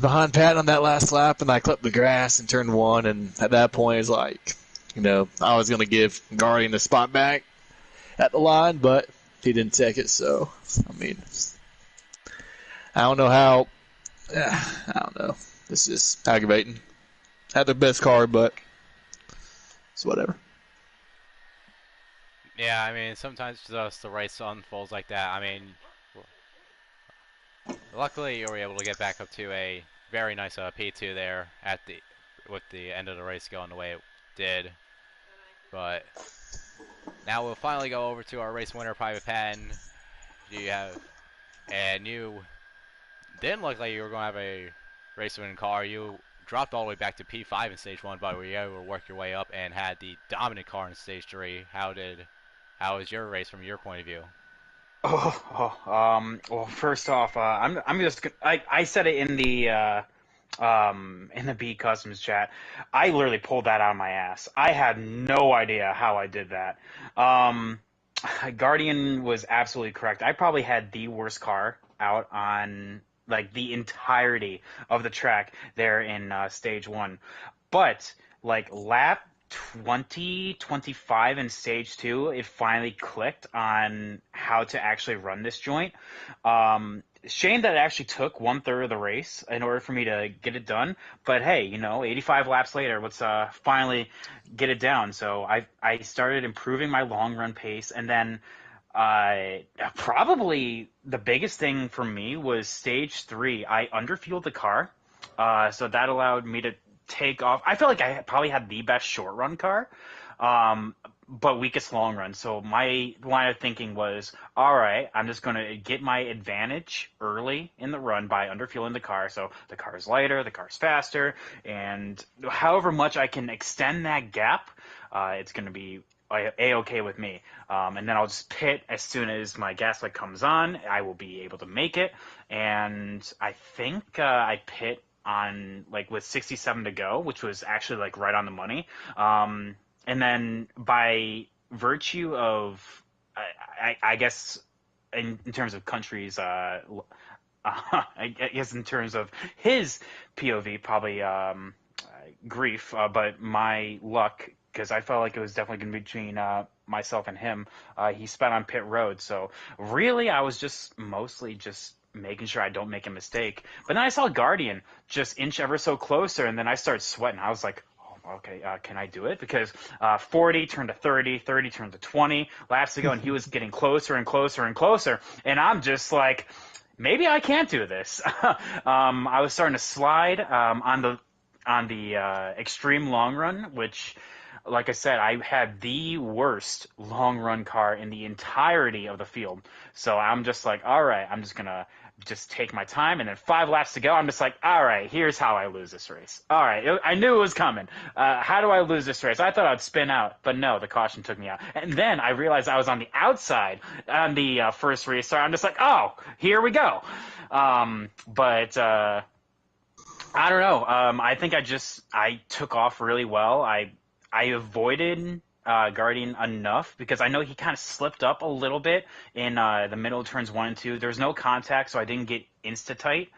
behind Pat on that last lap, and I clipped the grass in turn one. And at that point, it's like, I was going to give Guardian the spot back at the line, but he didn't take it. So, I mean, I don't know how. I don't know. This is aggravating. Had their best car, but it's whatever. Yeah, I mean, sometimes just the race unfolds like that. I mean, luckily you were able to get back up to a very nice P2 there with the end of the race going the way it did. But now we'll finally go over to our race winner, Private Pen. And you didn't look like you were going to have a race winning car. You dropped all the way back to P5 in stage 1, but were you able to work your way up and had the dominant car in stage 3? How was your race from your point of view? Well, first off, I'm just I said it in the B Customs chat. I literally pulled that out of my ass. I had no idea how I did that. Guardian was absolutely correct. I probably had the worst car out on like the entirety of the track there in stage 1, but like lap 20, 25 in stage 2, it finally clicked on how to actually run this joint. Shame that it actually took 1/3 of the race in order for me to get it done. But hey, 85 laps later, let's finally get it down. So I started improving my long run pace, and then probably the biggest thing for me was stage 3. I underfueled the car, so that allowed me to take off. I felt like I probably had the best short run car, but weakest long run. So my line of thinking was, all right, I'm just going to get my advantage early in the run by underfueling the car. So the car is lighter, the car is faster, and however much I can extend that gap, it's going to be A-okay with me. And then I'll just pit as soon as my gas light comes on. I will be able to make it. And I think I pit on like with 67 to go, which was actually like right on the money. And then by virtue of, I guess, in terms of countries, I guess in terms of his POV, probably grief, but my luck, because I felt like it was definitely going to be between myself and him, he sped on pit road. So really, I was just mostly just making sure I don't make a mistake. But then I saw Guardian just inch ever so closer, and then I started sweating. I was like, okay, can I do it? Because 40 turned to 30, 30 turned to 20 laps ago, and he was getting closer and closer and closer. And I'm just like, maybe I can't do this. I was starting to slide on the extreme long run, which, like I said, I had the worst long run car in the entirety of the field. So I'm just like, all right, I'm just gonna just take my time, and then 5 laps to go, I'm just like, all right, here's how I lose this race. All right, I knew it was coming. How do I lose this race? I thought I'd spin out, but no, the caution took me out. And then I realized I was on the outside on the first restart. I'm just like, oh, here we go. But I don't know. I think I took off really well. I avoided Guardian enough because I know he kind of slipped up a little bit in the middle of turns 1 and 2. There's no contact, so I didn't get insta tight.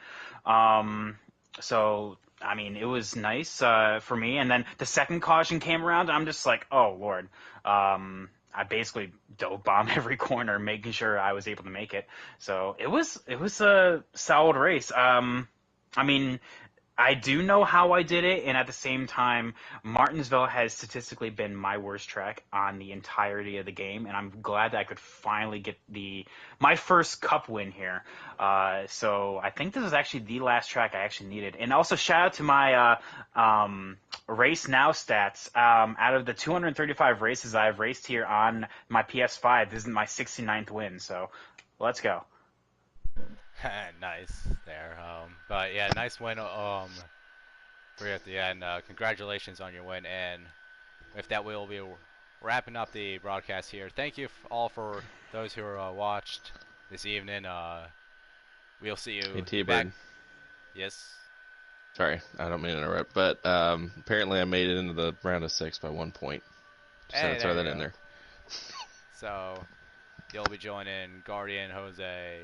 So I mean, it was nice for me. And then the second caution came around, and I'm just like, oh Lord. I basically dove bomb every corner, making sure I was able to make it. So it was a solid race. I mean, I do know how I did it, and at the same time, Martinsville has statistically been my worst track on the entirety of the game, and I'm glad that I could finally get my first Cup win here. So I think this is actually the last track I actually needed. And also shout out to my Race Now stats. Out of the 235 races I've raced here on my PS5, this is my 69th win. So let's go. Nice there. But yeah, nice win. For you at the end. Congratulations on your win. And with that, we'll be wrapping up the broadcast here. Thank you all for those who watched this evening. We'll see you Hey, T-Bird. back. Yes. Sorry, I don't mean to interrupt, but apparently I made it into the round of 6 by 1 point. Just Hey, had to throw there that you in go. there. So you'll be joining Guardian, Jose,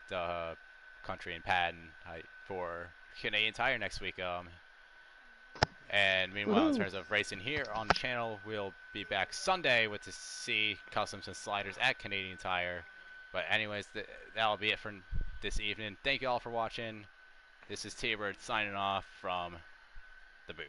the Country, and Patton for Canadian Tire next week. And meanwhile, in terms of racing here on the channel, we'll be back Sunday with the C Customs and Sliders at Canadian Tire. But anyways, that'll be it for this evening. Thank you all for watching. This is T-Bird signing off from the booth.